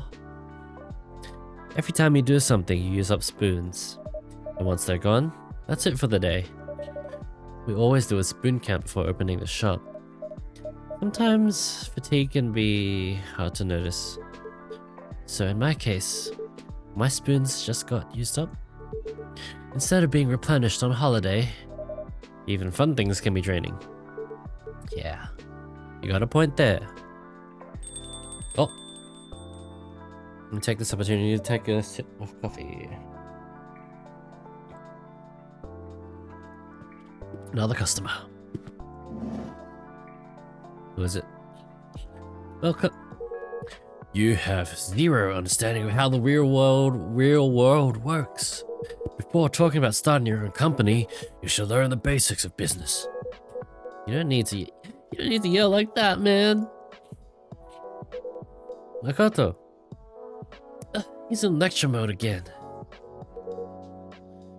Every time you do something, you use up spoons. And once they're gone, that's it for the day. We always do a spoon count before opening the shop. Sometimes fatigue can be hard to notice. So in my case, my spoons just got used up. Instead of being replenished on holiday, even fun things can be draining. Yeah, you got a point there. Oh, let me take this opportunity to take a sip of coffee. Another customer. Who is it? Welcome. You have zero understanding of how the real world works. Before talking about starting your own company, you should learn the basics of business. You don't need to yell like that, man. Makoto. He's in lecture mode again.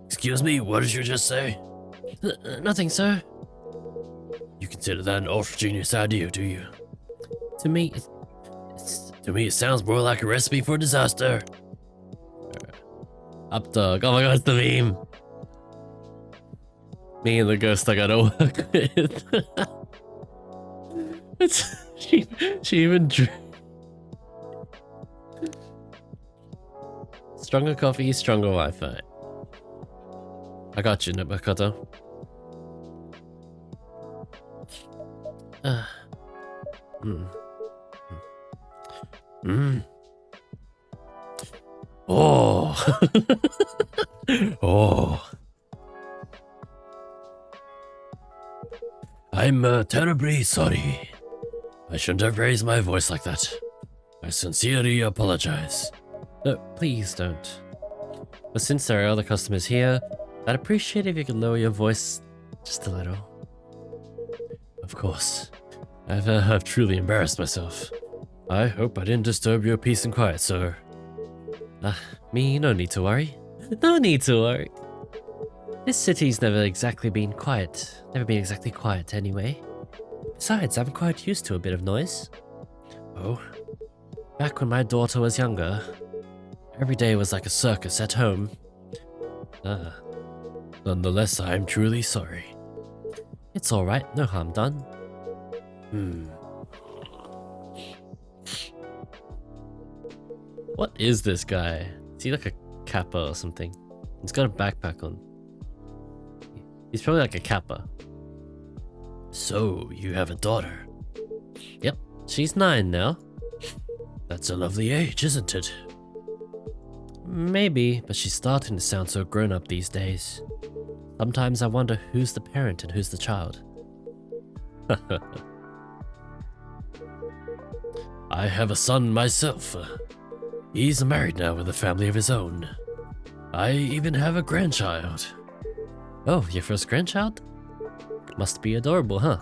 Excuse me, what did you just say? Nothing, sir. You consider that an ultra-genius idea, do you? To me, it sounds more like a recipe for disaster. Up dog. Oh my god, it's the meme. Me and the ghost I gotta work with. She even drew. Stronger coffee, stronger Wi-Fi. I got you, Makoto. Oh. Oh. I'm terribly sorry. I shouldn't have raised my voice like that. I sincerely apologize. No, please don't. But since there are other customers here, I'd appreciate if you could lower your voice just a little. Of course. I've truly embarrassed myself. I hope I didn't disturb your peace and quiet, sir. Me, no need to worry. No need to worry. This city's never exactly been quiet. Never been exactly quiet, anyway. Besides, I'm quite used to a bit of noise. Oh? Back when my daughter was younger, every day was like a circus at home. Nonetheless, I'm truly sorry. It's alright, no harm done. What is this guy? Is he like a kappa or something? He's got a backpack on. He's probably like a kappa. So, you have a daughter? Yep, she's 9 now. That's a lovely age, isn't it? Maybe, but she's starting to sound so grown up these days. Sometimes I wonder who's the parent and who's the child. I have a son myself. He's married now with a family of his own. I even have a grandchild. Oh, your first grandchild? Must be adorable, huh?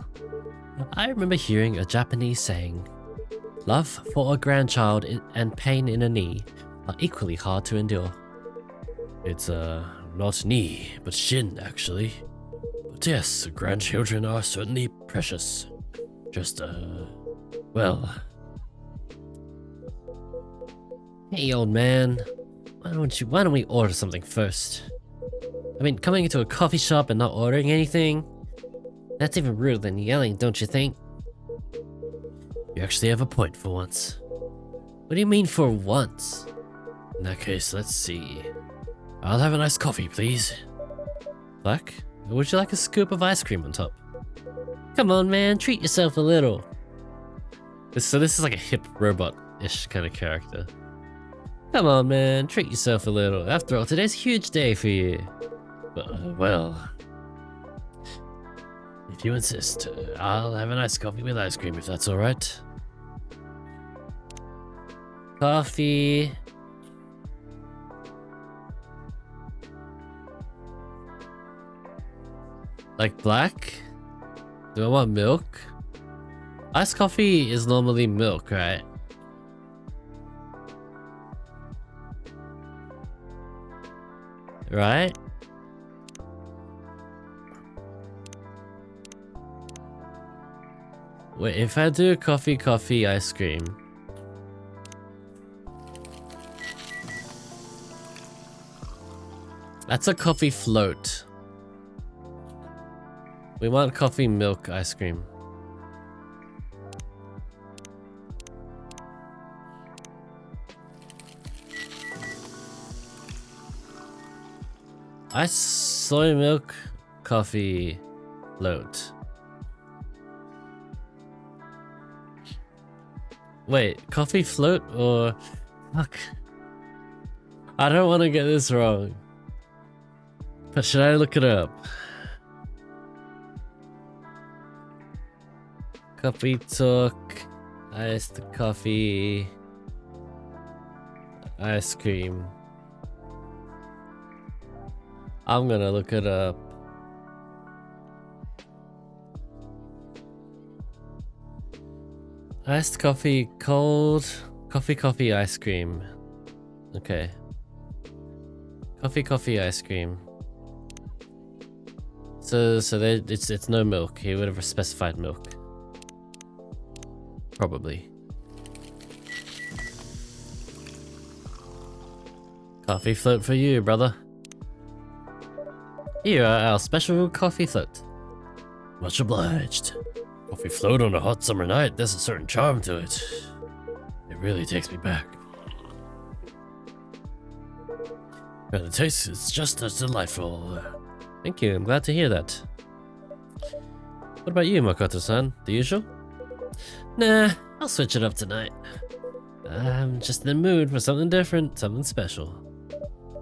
I remember hearing a Japanese saying, love for a grandchild and pain in a knee are equally hard to endure. It's not knee, but shin actually. But yes, grandchildren are certainly precious. Just, well... Hey old man, why don't we order something first? I mean, coming into a coffee shop and not ordering anything? That's even ruder than yelling, don't you think? You actually have a point for once. What do you mean for once? In that case, let's see. I'll have a nice coffee, please. Black? Or would you like a scoop of ice cream on top? Come on, man, treat yourself a little. So this is like a hip robot-ish kind of character. Come on, man, treat yourself a little. After all, today's a huge day for you. Well... If you insist, I'll have a nice coffee with ice cream if that's alright. Coffee... Like black? Do I want milk? Iced coffee is normally milk, right? Right? Wait, if I do coffee, ice cream. That's a coffee float. We want coffee, milk, ice cream. Ice, soy milk, coffee, float. Wait, coffee float or... Fuck. I don't want to get this wrong. But should I look it up? Coffee talk, iced coffee, ice cream. I'm gonna look it up. Iced coffee, cold, coffee, ice cream. Okay. Coffee, ice cream. So it's no milk. He would have specified milk. Probably. Coffee float for you, brother. Here are our special coffee float. Much obliged. Coffee float on a hot summer night, there's a certain charm to it. It really takes me back. And the taste is just as delightful. Thank you, I'm glad to hear that. What about you, Makoto-san? The usual? Nah, I'll switch it up tonight. I'm just in the mood for something different, something special.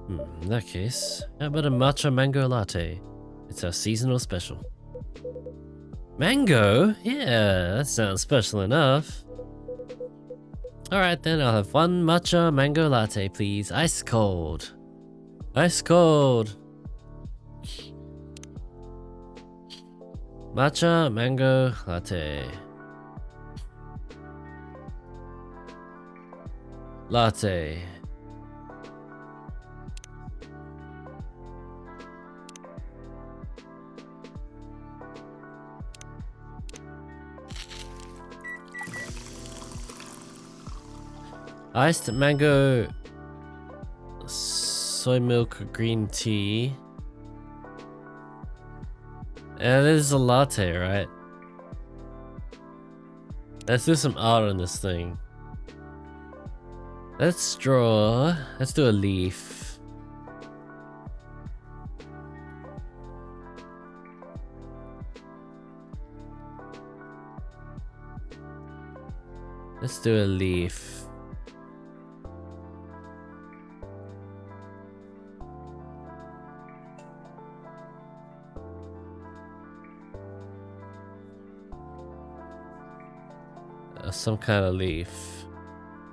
In that case, how about a matcha mango latte? It's our seasonal special. Mango? Yeah, that sounds special enough. Alright then, I'll have one matcha mango latte, please. Ice cold. Ice cold. Matcha mango latte. Latte. Iced mango, soy milk, green tea. And this is a latte, right? Let's do some art on this thing. Let's draw. Let's do a leaf. Let's do a leaf. Some kind of leaf.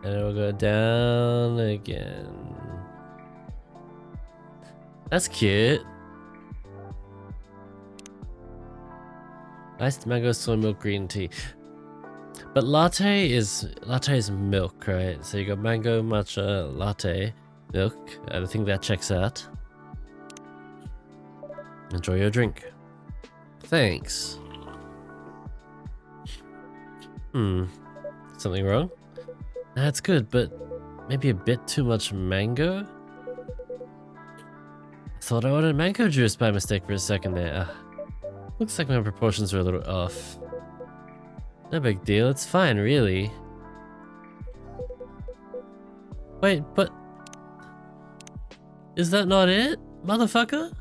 And it will go down again. That's cute. Iced mango, soy milk, green tea. But latte is milk, right? So you got mango, matcha, latte, milk. I think that checks out. Enjoy your drink. Thanks. Something wrong? That's good, but maybe a bit too much mango? I thought I ordered mango juice by mistake for a second there. Looks like my proportions are a little off. No big deal, it's fine, really. Wait, but... is that not it, motherfucker?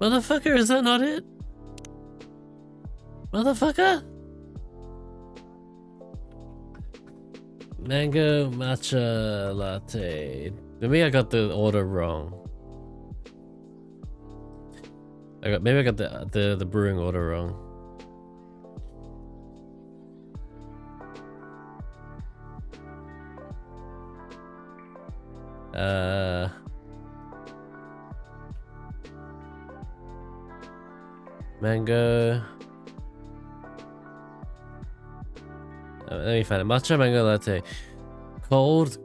Motherfucker, is that not it? Motherfucker? Mango matcha latte. Maybe I got the order wrong. Maybe I got the brewing order wrong. Mango. Let me find it. Matcha mango latte. Cold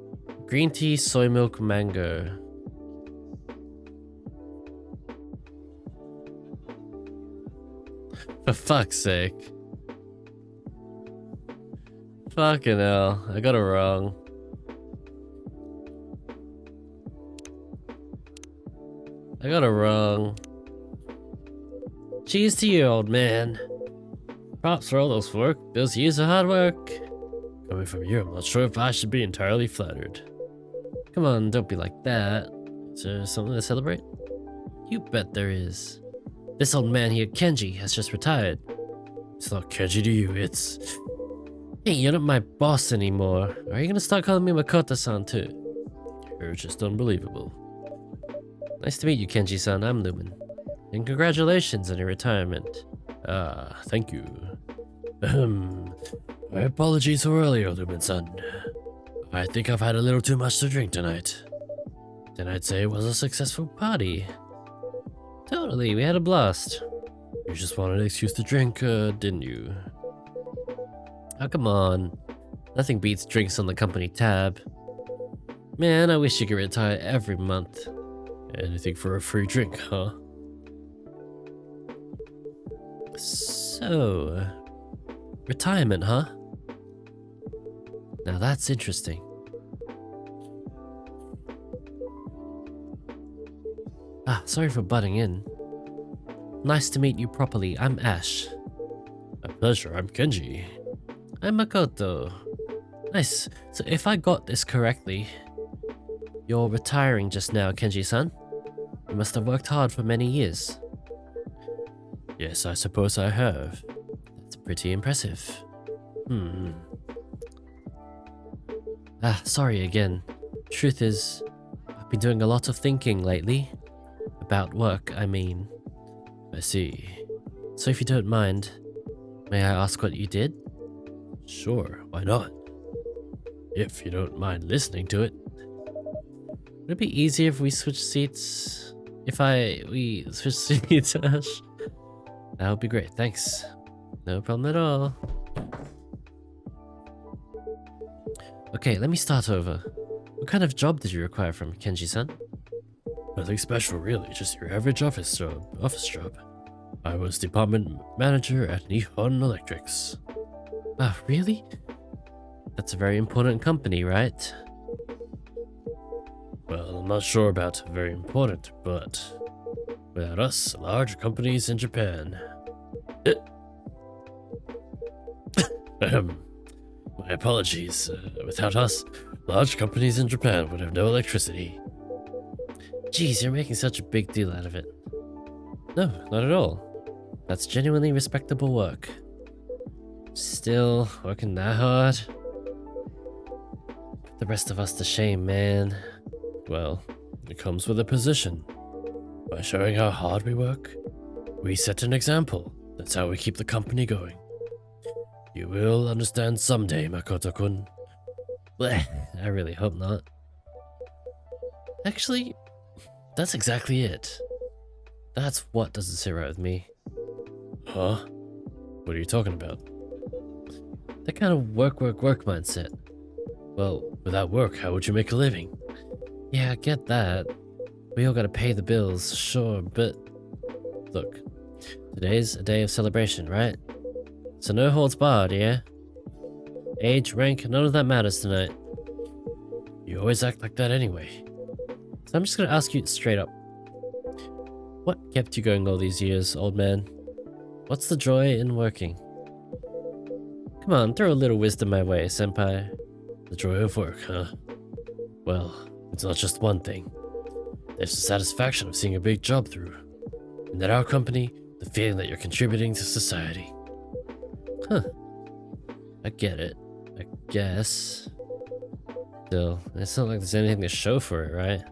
green tea, soy milk, mango. For fuck's sake. Fucking hell. I got it wrong. I got it wrong. Cheers to you, old man. Props for all those work. Those years of hard work. Coming from you, I'm not sure if I should be entirely flattered. Come on, don't be like that. Is there something to celebrate? You bet there is. This old man here, Kenji, has just retired. It's not Kenji to you, it's... Hey, you're not my boss anymore. Are you gonna start calling me Makoto-san too? You're just unbelievable. Nice to meet you, Kenji-san. I'm Lumen. And congratulations on your retirement. Thank you. My apologies for earlier, Lumen-san. I think I've had a little too much to drink tonight. Then I'd say it was a successful party. Totally, we had a blast. You just wanted an excuse to drink, didn't you? Oh, come on. Nothing beats drinks on the company tab. Man, I wish you could retire every month. Anything for a free drink, huh? So... retirement, huh? Now that's interesting. Sorry for butting in. Nice to meet you properly. I'm Ash. A pleasure. I'm Kenji. I'm Makoto. Nice. So if I got this correctly, you're retiring just now, Kenji-san? You must have worked hard for many years. Yes, I suppose I have. That's pretty impressive. Sorry again. Truth is, I've been doing a lot of thinking lately. About work, I mean. I see. So if you don't mind, may I ask what you did? Sure, why not? If you don't mind listening to it. Would it be easier if we switch seats? We switch seats, Ash? That would be great, thanks. No problem at all. Okay, let me start over. What kind of job did you require from Kenji-san? Nothing special really, just your average office job. I was department manager at Nihon Electrics. Ah, really? That's a very important company, right? Well, I'm not sure about very important, but without us, large companies in Japan. My apologies. Without us, large companies in Japan would have no electricity. Jeez, you're making such a big deal out of it. No, not at all. That's genuinely respectable work. Still, working that hard? Put the rest of us to shame, man. Well, it comes with a position. By showing how hard we work, we set an example. That's how we keep the company going. You will understand someday, Makoto-kun. Bleh, I really hope not. Actually, that's exactly it. That's what doesn't sit right with me. Huh? What are you talking about? That kind of work mindset. Well, without work, how would you make a living? Yeah, I get that. We all gotta pay the bills, sure, but... Look, today's a day of celebration, right? So no holds barred, yeah? Age, rank, none of that matters tonight. You always act like that anyway. So I'm just gonna ask you straight up. What kept you going all these years, old man? What's the joy in working? Come on, throw a little wisdom my way, senpai. The joy of work, huh? Well, it's not just one thing. There's the satisfaction of seeing a big job through. And at our company, the feeling that you're contributing to society. Huh. I get it. I guess. Still, it's not like there's anything to show for it, right?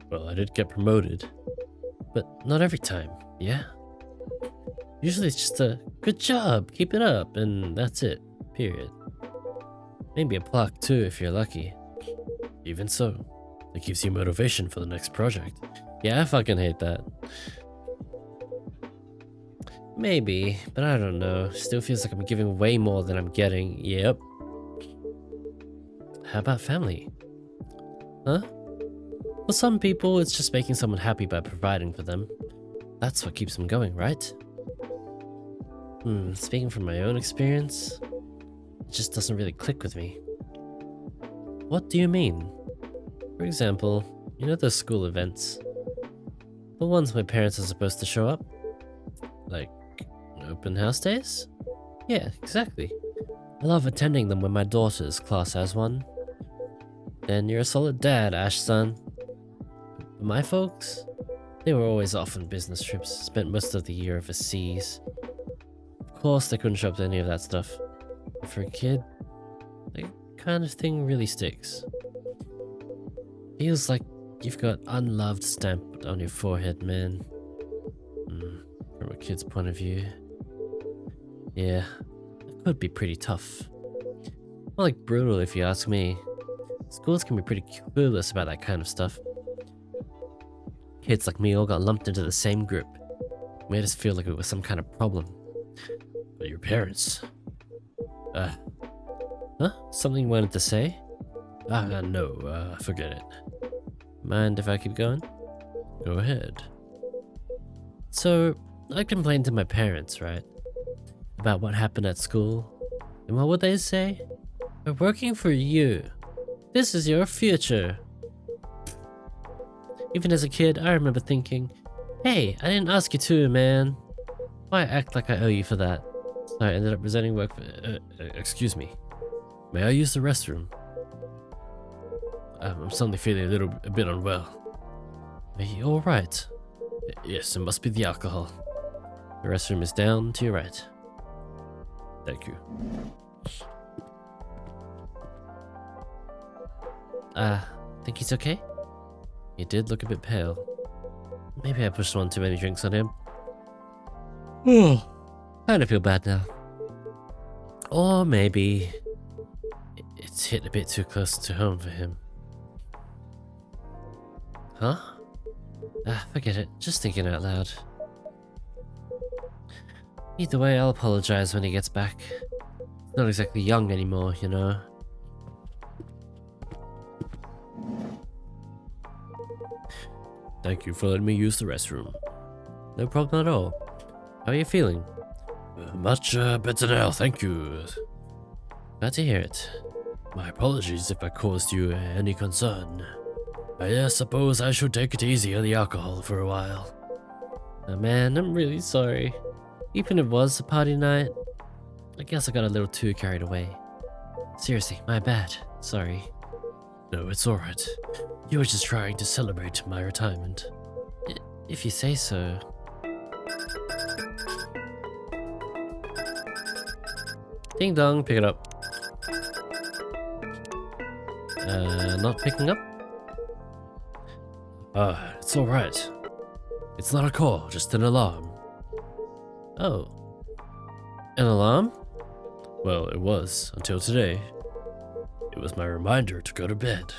Well, I did get promoted. But not every time, yeah? Usually it's just a good job, keep it up, and that's it. Period. Maybe a plaque too if you're lucky. Even so, it gives you motivation for the next project. Yeah, I fucking hate that. Maybe, but I don't know. Still feels like I'm giving way more than I'm getting. Yep. How about family? Huh? For some people, it's just making someone happy by providing for them. That's what keeps them going, right? Speaking from my own experience, it just doesn't really click with me. What do you mean? For example, you know those school events? The ones my parents are supposed to show up? Like, open house days? Yeah, exactly. I love attending them when my daughter's class has one. Then you're a solid dad, Ash-san. But my folks? They were always off on business trips, spent most of the year overseas. Of course they couldn't show up to any of that stuff. But for a kid, that kind of thing really sticks. Feels like you've got unloved stamped on your forehead, man. From a kid's point of view. Yeah, it could be pretty tough. More like brutal if you ask me. Schools can be pretty clueless about that kind of stuff. Kids like me all got lumped into the same group. Made us feel like it was some kind of problem. But your parents... Huh? Something you wanted to say? No, forget it. Mind if I keep going? Go ahead. So, I complained to my parents, right? About what happened at school. And what would they say? We're working for you. This is your future. Even as a kid, I remember thinking, hey, I didn't ask you to, man. Why act like I owe you for that? So I ended up resenting work for... excuse me. May I use the restroom? I'm suddenly feeling a bit unwell. Are you alright? Yes, it must be the alcohol. The restroom is down to your right. Thank you. Think he's okay? He did look a bit pale. Maybe I pushed one too many drinks on him. Kinda feel bad now. Or maybe it's hit a bit too close to home for him. Huh? Forget it. Just thinking out loud. Either way, I'll apologize when he gets back. He's not exactly young anymore, you know. Thank you for letting me use the restroom. No problem at all. How are you feeling? Much better now, thank you. Glad to hear it. My apologies if I caused you any concern. I suppose I should take it easy on the alcohol for a while. Oh man, I'm really sorry. Even if it was a party night, I guess I got a little too carried away. Seriously, my bad. Sorry. No, it's alright. You were just trying to celebrate my retirement. If you say so. Ding dong, pick it up. Not picking up? It's alright. It's not a call, just an alarm. Oh. An alarm? Well, it was, until today. It was my reminder to go to bed.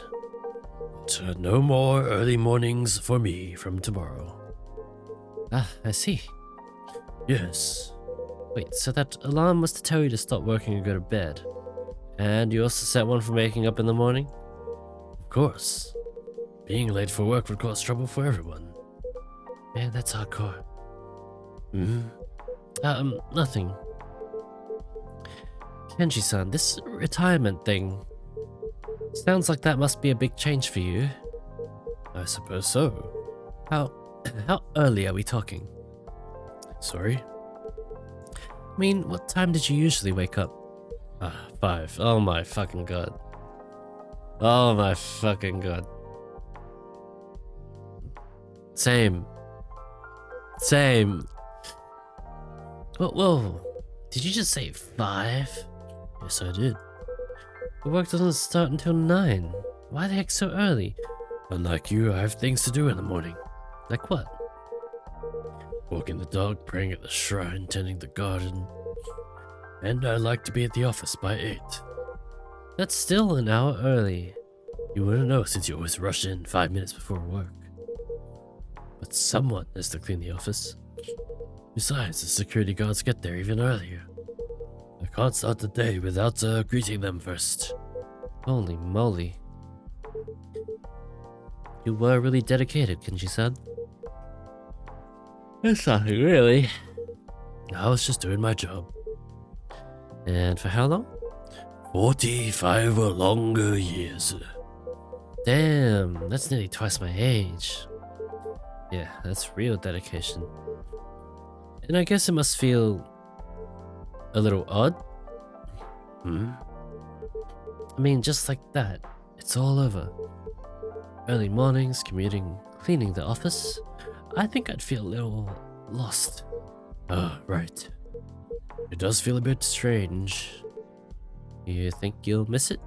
But no more early mornings for me from tomorrow. Ah, I see. Yes. Wait, so that alarm was to tell you to stop working and go to bed? And you also set one for waking up in the morning? Of course. Being late for work would cause trouble for everyone. Man, that's hardcore. Nothing. Kenji-san, this retirement thing. Sounds like that must be a big change for you. I suppose so. How early are we talking? Sorry? I mean, what time did you usually wake up? 5. Oh my fucking god. Oh my fucking god. Same. Whoa. Did you just say 5? Yes, I did. The work doesn't start until 9. Why the heck so early? Unlike you, I have things to do in the morning. Like what? Walking the dog, praying at the shrine, tending the garden. And I like to be at the office by 8. That's still an hour early. You wouldn't know since you always rush in 5 minutes before work. But someone has to clean the office. Besides, the security guards get there even earlier. I can't start the day without greeting them first. Holy moly. You were really dedicated, Kenji-san. It's nothing really. I was just doing my job. And for how long? 45 or longer years. Damn, that's nearly twice my age. Yeah, that's real dedication. And I guess it must feel a little odd. I mean, just like that, it's all over. Early mornings, commuting, cleaning the office. I think I'd feel a little lost. Right. It does feel a bit strange. You think you'll miss it?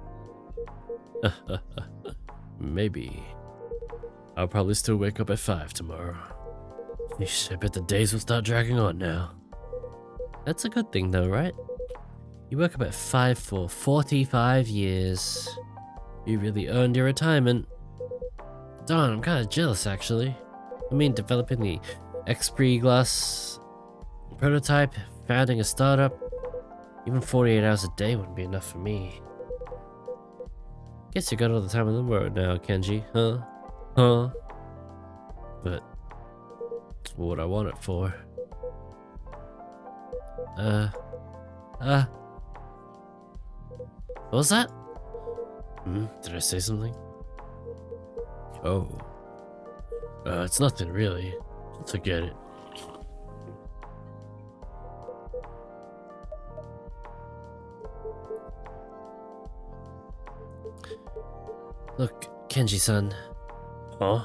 Maybe. I'll probably still wake up at 5 tomorrow. Yeesh, I bet the days will start dragging on now. That's a good thing though, right? You woke up at 5 for 45 years. You really earned your retirement. Darn, I'm kinda jealous actually. I mean, developing the XP glass prototype, founding a startup, even 48 hours a day wouldn't be enough for me. Guess you got all the time in the world now, Kenji, huh? But it's what I want it for. What was that? Did I say something? Oh. It's nothing really. Forget it. Look, Kenji-san. Huh?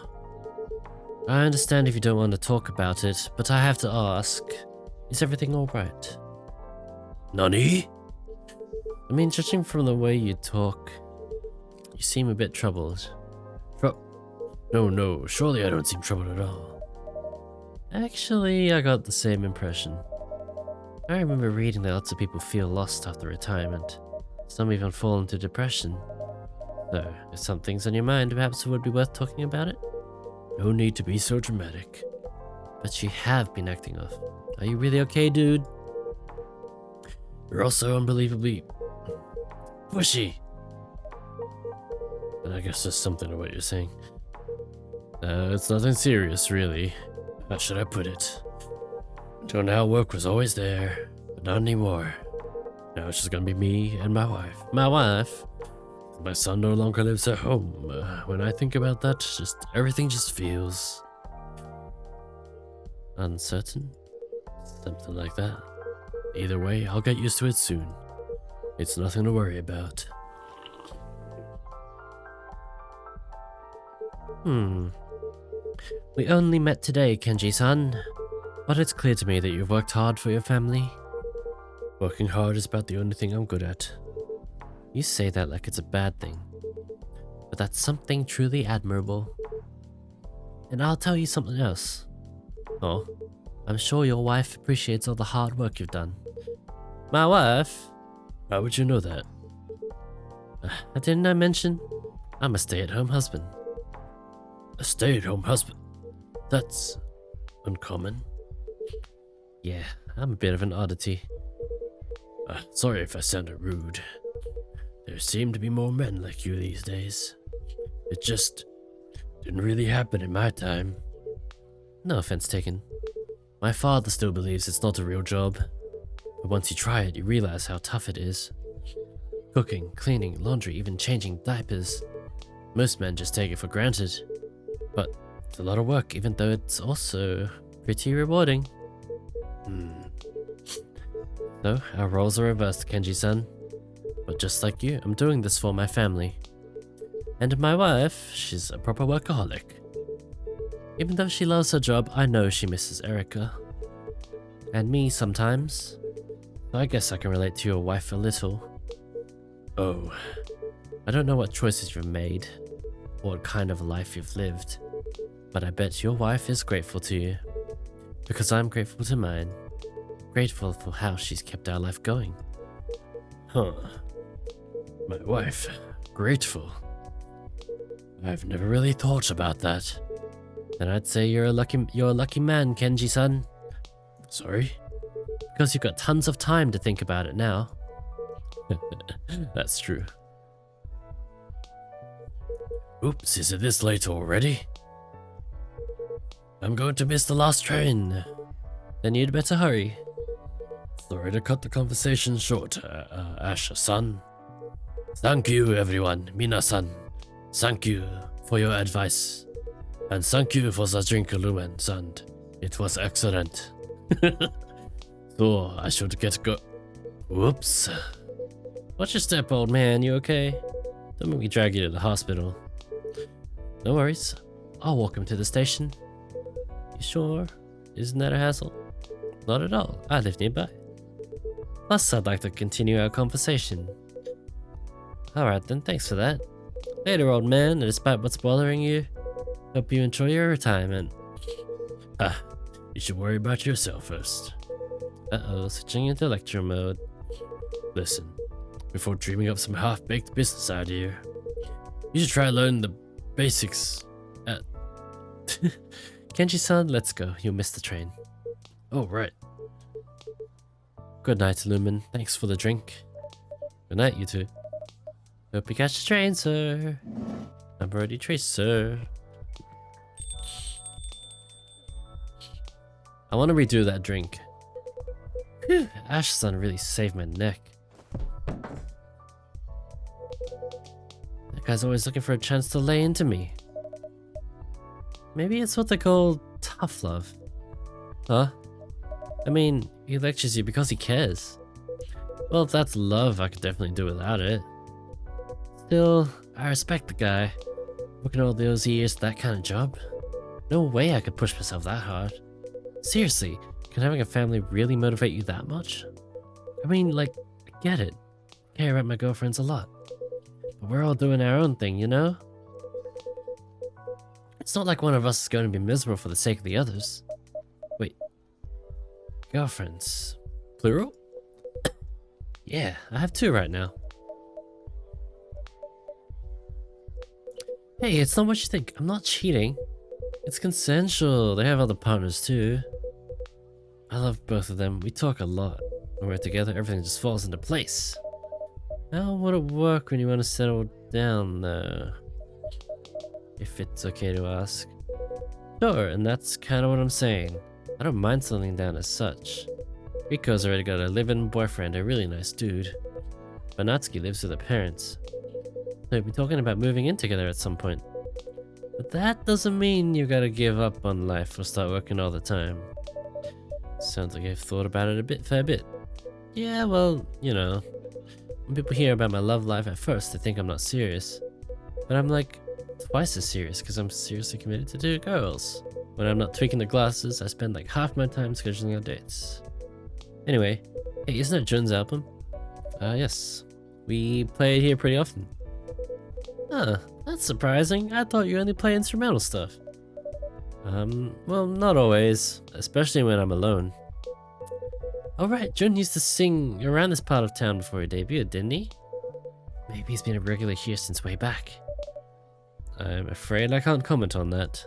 I understand if you don't want to talk about it, but I have to ask. Is everything alright? Nani? I mean, judging from the way you talk, you seem a bit troubled. No, surely I don't seem troubled at all. Actually, I got the same impression. I remember reading that lots of people feel lost after retirement. Some even fall into depression. So, if something's on your mind, perhaps it would be worth talking about it? No need to be so dramatic. But you have been acting off. Are you really okay, dude? You're also unbelievably pushy. And I guess there's something to what you're saying. It's nothing serious, really. How should I put it? Until now, work was always there, but not anymore. Now it's just gonna be me and my wife. My wife? My son no longer lives at home. When I think about that, everything just feels uncertain? Something like that. Either way, I'll get used to it soon. It's nothing to worry about. We only met today, Kenji-san. But it's clear to me that you've worked hard for your family. Working hard is about the only thing I'm good at. You say that like it's a bad thing. But that's something truly admirable. And I'll tell you something else. Oh, I'm sure your wife appreciates all the hard work you've done. My wife? How would you know that? Didn't I mention? I'm a stay-at-home husband. A stay-at-home husband? That's uncommon. Yeah, I'm a bit of an oddity. Sorry if I sounded rude. There seem to be more men like you these days. It just didn't really happen in my time. No offense taken. My father still believes it's not a real job. But once you try it, you realize how tough it is. Cooking, cleaning, laundry, even changing diapers. Most men just take it for granted. But it's a lot of work, even though it's also pretty rewarding. So, our roles are reversed, Kenji-san. But just like you, I'm doing this for my family. And my wife, she's a proper workaholic. Even though she loves her job, I know she misses Erica. And me sometimes. So I guess I can relate to your wife a little. Oh, I don't know what choices you've made, or what kind of life you've lived. But I bet your wife is grateful to you. Because I'm grateful to mine. Grateful for how she's kept our life going. Huh. My wife. Grateful. I've never really thought about that. Then I'd say you're a lucky man, Kenji-san. Sorry? Because you've got tons of time to think about it now. That's true. Oops, is it this late already? I'm going to miss the last train. Then you'd better hurry. Sorry to cut the conversation short, Ash-san. Thank you, everyone, Mina-san. Thank you for your advice. And thank you for the drink, Lumen-san. It was excellent. So, I should get go- Whoops. Watch your step, old man, you okay? Don't make me drag you to the hospital. No worries. I'll walk him to the station. You sure? Isn't that a hassle? Not at all. I live nearby. Plus, I'd like to continue our conversation. Alright then, thanks for that. Later, old man, and despite what's bothering you, hope you enjoy your retirement. You should worry about yourself first. Uh-oh, switching into lecture mode. Listen, before dreaming up some half-baked business idea, you should try learning the basics at... Kenji-san, let's go. You'll miss the train. Oh, right. Good night, Lumen. Thanks for the drink. Good night, you two. Hope you catch the train, sir. I'm already traced, sir. I want to redo that drink. Whew, Ash-san really saved my neck. That guy's always looking for a chance to lay into me. Maybe it's what they call tough love. Huh? I mean, he lectures you because he cares. Well, if that's love, I could definitely do without it. Still, I respect the guy. Working all those years at that kind of job. No way I could push myself that hard. Seriously, can having a family really motivate you that much? I mean, like, I get it. I care about my girlfriends a lot. But we're all doing our own thing, you know? It's not like one of us is going to be miserable for the sake of the others. Wait. Girlfriends. Plural? Yeah, I have 2 right now. Hey, it's not what you think. I'm not cheating. It's consensual. They have other partners too. I love both of them. We talk a lot. When we're together, everything just falls into place. How would it work when you want to settle down though? If it's okay to ask. Sure, and that's kind of what I'm saying. I don't mind settling down as such. Rico's already got a live-in boyfriend, a really nice dude. Banatsky lives with her parents. They'll be talking about moving in together at some point. But that doesn't mean you gotta give up on life or start working all the time. Sounds like you've thought about it a fair bit. Yeah, well, you know, when people hear about my love life at first, they think I'm not serious. But I'm like twice as serious because I'm seriously committed to 2 girls. When I'm not tweaking the glasses, I spend like half my time scheduling our dates. Anyway, hey, isn't that Jun's album? Yes. We play it here pretty often. Huh, that's surprising. I thought you only play instrumental stuff. Well, not always, especially when I'm alone. Oh right, Jun used to sing around this part of town before he debuted, didn't he? Maybe he's been a regular here since way back. I'm afraid I can't comment on that.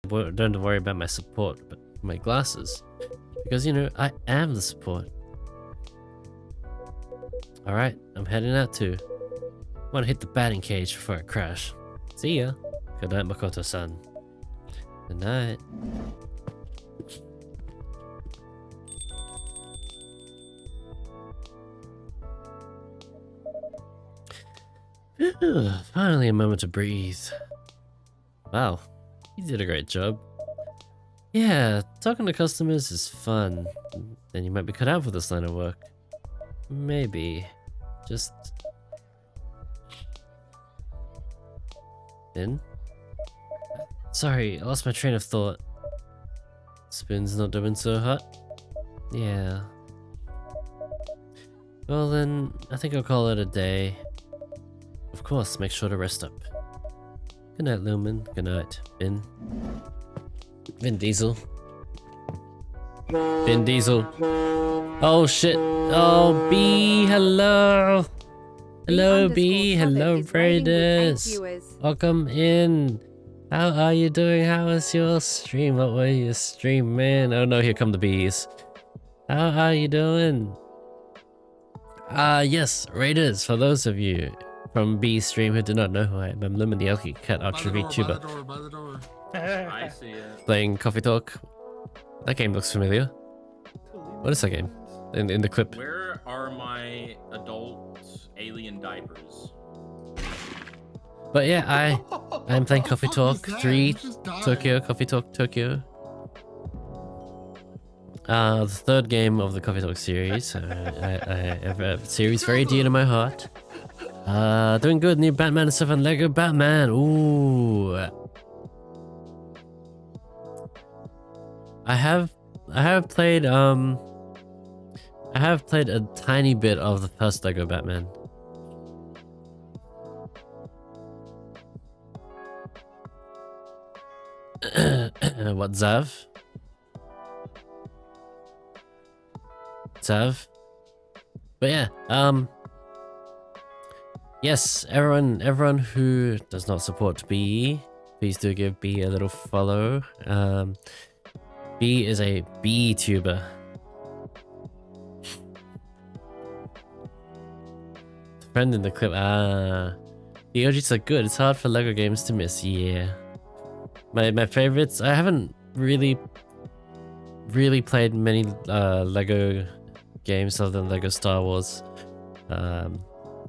Don't worry about my support, but my glasses. Because, you know, I am the support. Alright, I'm heading out too. Wanna hit the batting cage before I crash. See ya. Good night, Makoto-san. Good night. Finally a moment to breathe. Wow, you did a great job. Yeah, talking to customers is fun. Then you might be cut out for this line of work. Maybe. Just... Then? Sorry, I lost my train of thought. Spoon's not doing so hot? Yeah. Well then, I think I'll call it a day. Of course, make sure to rest up. Good night, Lumen. Good night, Vin. Vin Diesel. Vin Diesel. Oh shit. Oh, B, hello. Hello, B. Hello, Braiders. Welcome in. How are you doing? How was your stream? What were you streaming? Oh no, here come the bees. How are you doing? Yes, Raiders, for those of you from B stream who do not know who I am, I'm LumenDArius, cat archer VTuber. By the door. I see it. Playing Coffee Talk. That game looks familiar. What is that game? In the clip. Where are my adult alien diapers? But yeah, I'm playing Coffee Talk 3 Tokyo, Coffee Talk Tokyo. The 3rd game of the Coffee Talk series. I have a series very dear to my heart. Doing good, new Batman and stuff on Lego Batman. Ooh. I have played a tiny bit of the first Lego Batman. What, Zav? Zav? But yeah, yes, everyone who does not support B, please do give B a little follow. B is a B-tuber. Friend in the clip, the OGs are good, it's hard for Lego games to miss, yeah. My favorites, I haven't really played many Lego games other than Lego Star Wars.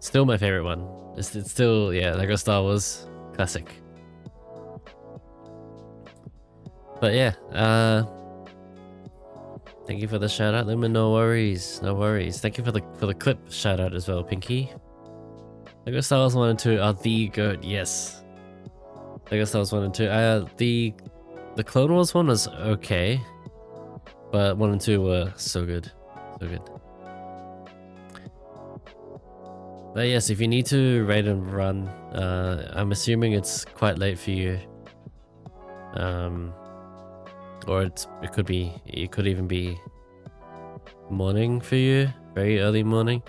Still my favorite one. It's still, yeah, Lego Star Wars, classic. But yeah, thank you for the shout out, Lumen. No worries, no worries. Thank you for the clip shout out as well, Pinky. Lego Star Wars 1 and 2 are the GOAT, yes. Lego Star Wars 1 and 2. The Clone Wars one was okay. But 1 and 2 were so good. So good. But yes, if you need to raid and run, I'm assuming it's quite late for you. Or it could even be morning for you, very early morning.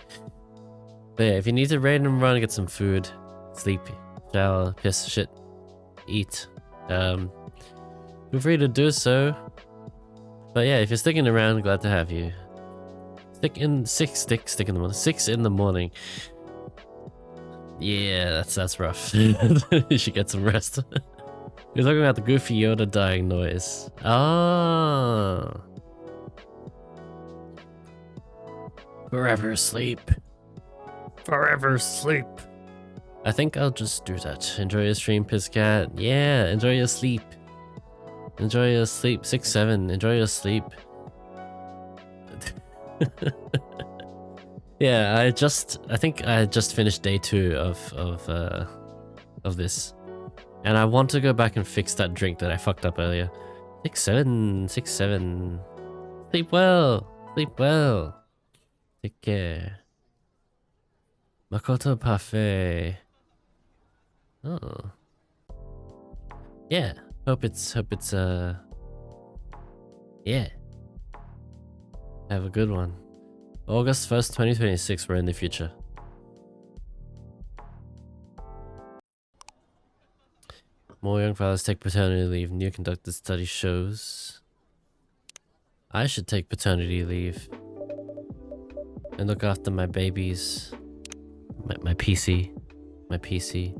But yeah, if you need to raid and run, get some food, sleep, shower, piss, shit, eat, feel free to do so. But yeah, if you're sticking around, glad to have you. Stick in the morning. 6 in the morning. Yeah, that's rough. You should get some rest. You're talking about the goofy Yoda dying noise. Ah. Forever sleep. Forever sleep. I think I'll just do that. Enjoy your stream, Pisscat. Yeah, enjoy your sleep. Enjoy your sleep. 6-7. Enjoy your sleep. Yeah, I think I just finished day 2 of this. And I want to go back and fix that drink that I fucked up earlier. 6-7. 6-7. Sleep well. Sleep well. Take care. Makoto parfait. Oh. Yeah. Hope it's yeah. Have a good one. August 1st, 2026, we're in the future. More young fathers take paternity leave. New conducted study shows. I should take paternity leave. And look after my babies. My PC. My PC.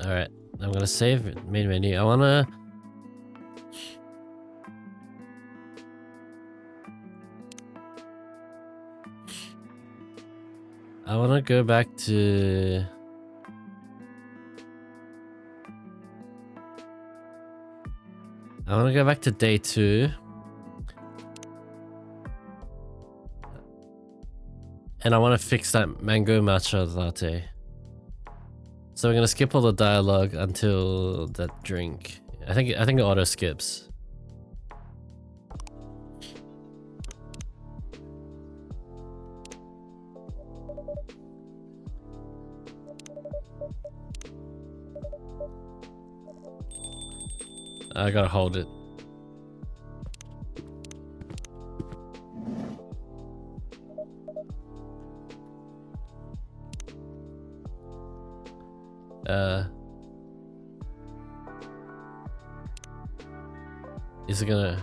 Alright, I'm gonna save main menu. I wanna go back to day 2. And I want to fix that mango matcha latte. So we're gonna skip all the dialogue until that drink. I think it auto skips. I gotta hold it. Is it gonna...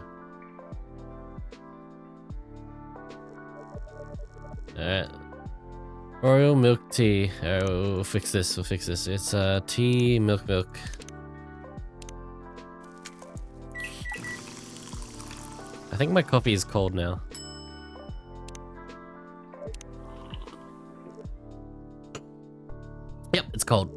Alright. Royal milk tea. Alright, we'll fix this, It's tea, milk. I think my coffee is cold now. Yep, it's cold.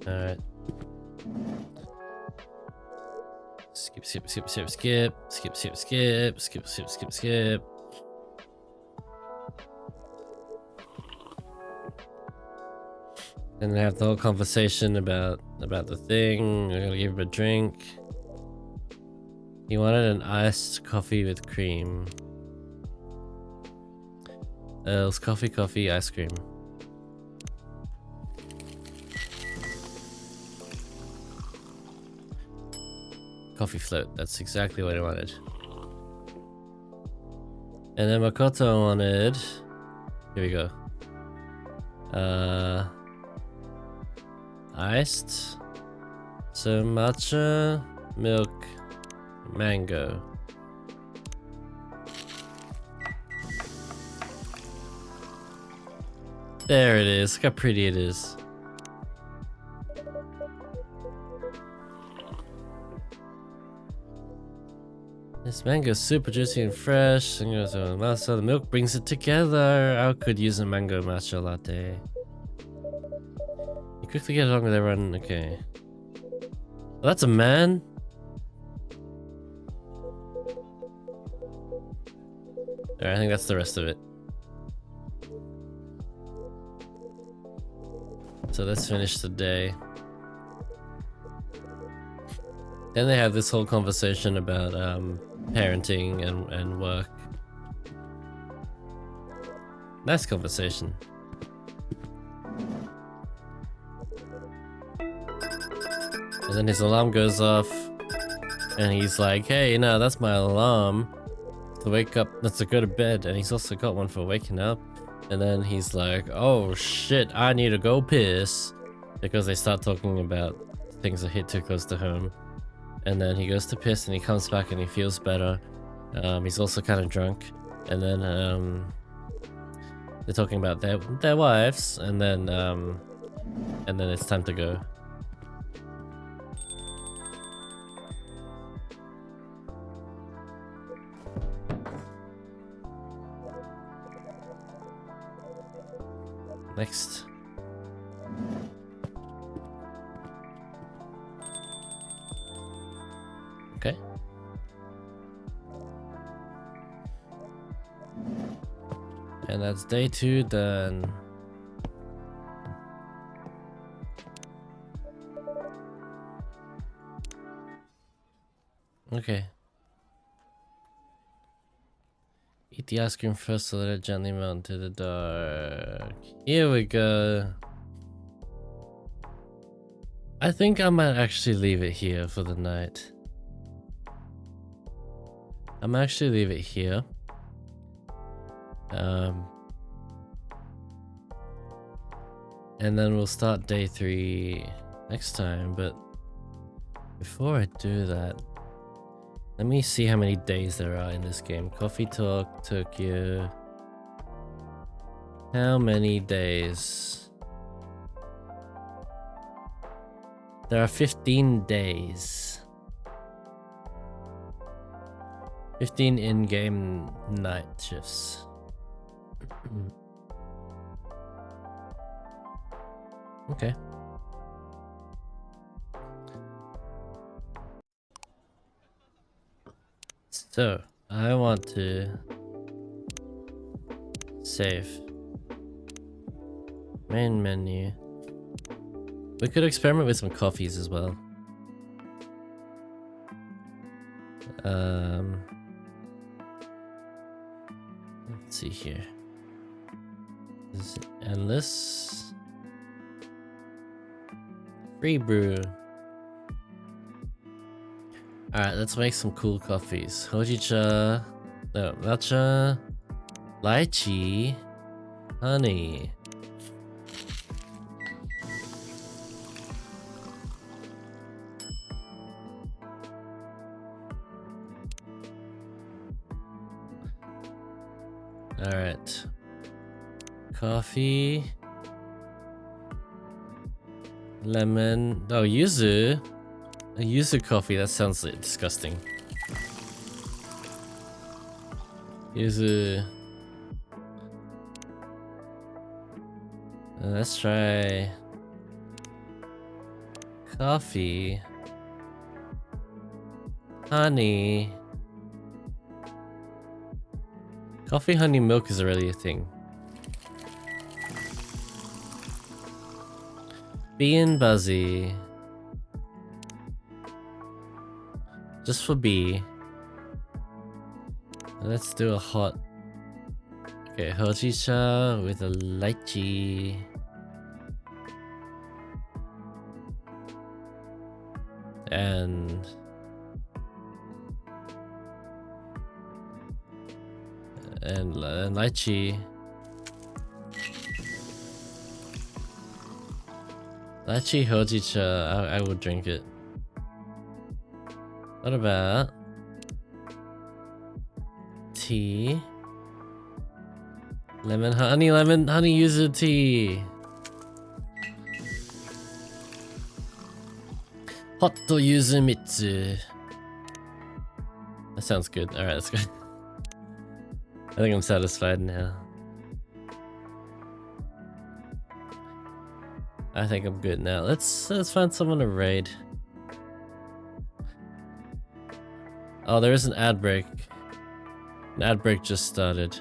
Alright. Skip. And they have the whole conversation about the thing. We're gonna give him a drink. He wanted an iced coffee with cream. It was coffee, ice cream. Coffee float, that's exactly what I wanted. And then Makoto wanted... Here we go. Iced. So matcha, milk, mango. There it is. Look how pretty it is. This mango is super juicy and fresh. And goes on matcha. The milk brings it together. I could use a mango matcha latte. You quickly get along with everyone. Okay. Well, that's a man. Alright, I think that's the rest of it. So let's finish the day. Then they have this whole conversation about parenting and work. Nice conversation. And then his alarm goes off, and he's like, "Hey, no, that's my alarm to wake up. That's to go to bed." And he's also got one for waking up. And then he's like, "Oh shit, I need to go piss," because they start talking about things that hit too close to home. And then he goes to piss, and he comes back, and he feels better. He's also kind of drunk. And then they're talking about their wives, and then it's time to go. Next. Okay. And that's day 2 done. Okay. Eat the ice cream first to let it gently melt into the dark. Here we go. I think I might actually leave it here for the night. I'm actually leave it here. And then we'll start day 3 next time, but before I do that, let me see how many days there are in this game. Coffee Talk, Tokyo. How many days? There are 15 days. 15 in-game night shifts. Okay. So, I want to save. Main menu. We could experiment with some coffees as well. Let's see here. This is endless. Free brew. Alright, let's make some cool coffees. Hojicha. No, matcha. Lychee. Honey. Alright. Coffee. Lemon. Oh, yuzu. A yuzu coffee, that sounds like disgusting. Yuzu. Let's try coffee. Honey. Coffee, honey, milk is already a thing. Bee and Buzzy. Just for bee. Let's do a hot. Okay, hojicha with a lychee. And lychee. Lychee hojicha, I would drink it. What about tea? Lemon honey yuzu tea. Hot yuzu mitsu. That sounds good. Alright, that's good. I think I'm satisfied now. I think I'm good now. Let's find someone to raid. Oh, there is an ad break. An ad break just started.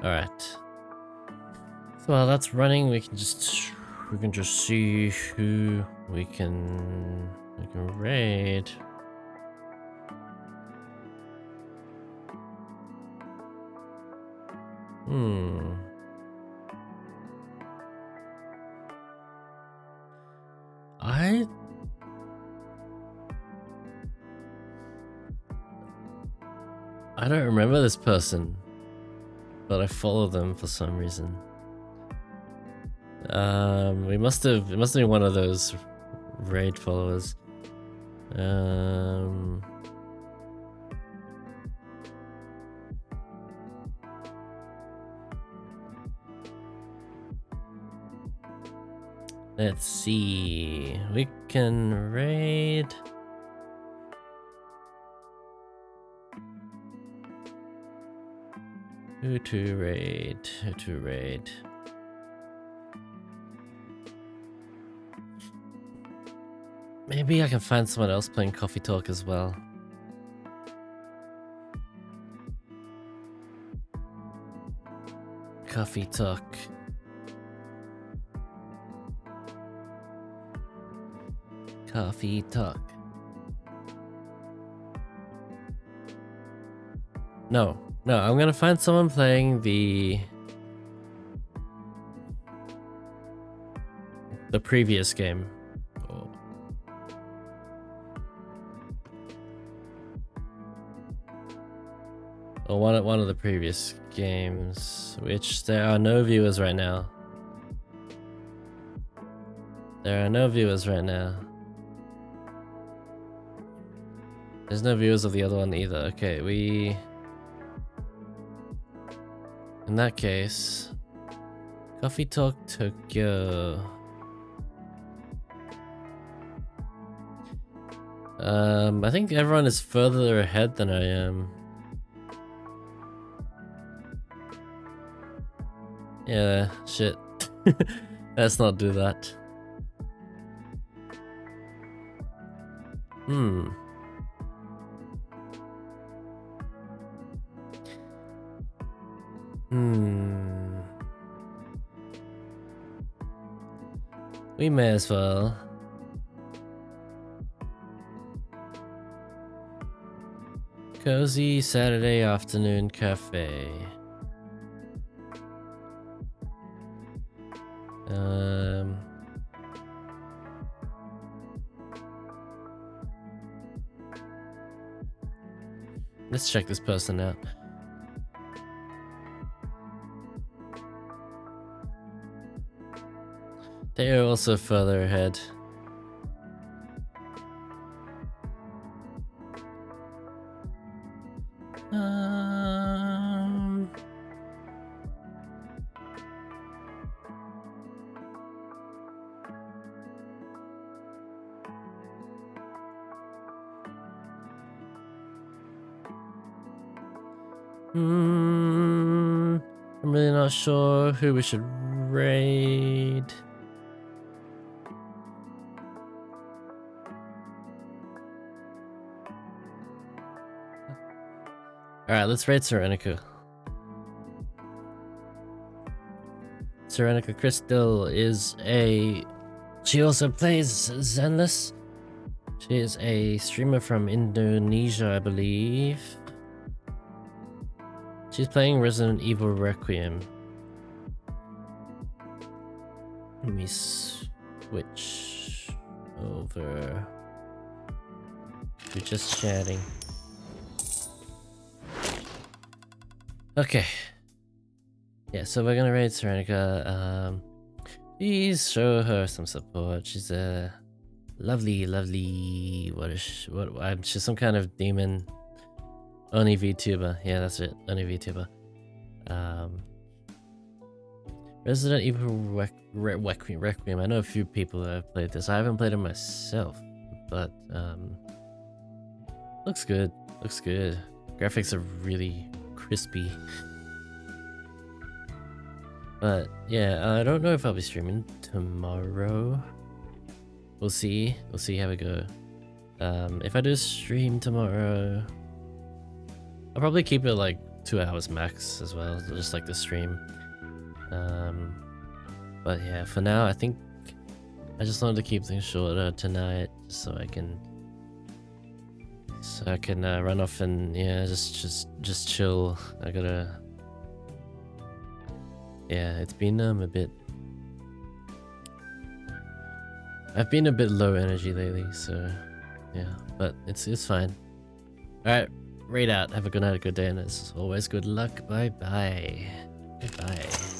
Alright. While that's running, we can just see who we can raid. I don't remember this person, but I follow them for some reason. It must have been one of those raid followers. Let's see. We can raid. Who to raid? Maybe I can find someone else playing Coffee Talk as well. Coffee Talk. Coffee Talk. No, I'm gonna find someone playing the previous game. Or one of the previous games, which there are no viewers right now. There's no viewers of the other one either. Okay, in that case, Coffee Talk Tokyo. I think everyone is further ahead than I am. Yeah, shit. Let's not do that. We may as well. Cozy Saturday afternoon cafe. Let's check this person out. They are also further ahead. I'm really not sure who we should raid. Alright, let's raid Serenica. Serenica Crystal is she also plays Zenless. She is a streamer from Indonesia, I believe. She's playing Resident Evil Requiem. Let me switch over to just chatting. Okay. Yeah, so we're gonna raid Serenica. Please show her some support. She's a lovely. She's some kind of demon. Only VTuber. Yeah, that's it. Only VTuber. Resident Evil Requiem. I know a few people that have played this. I haven't played it myself, but looks good. Graphics are really crispy. But yeah, I don't know if I'll be streaming tomorrow. We'll see how we go. If I do stream tomorrow, I'll probably keep it like 2 hours max as well, just like the stream. But yeah, for now, I think I just wanted to keep things shorter tonight, so I can run off and yeah, just chill. I gotta. Yeah, it's been a bit. I've been a bit low energy lately, so yeah, but it's fine. All right, read out. Have a good night, a good day, and as always, good luck. Bye bye. Bye bye.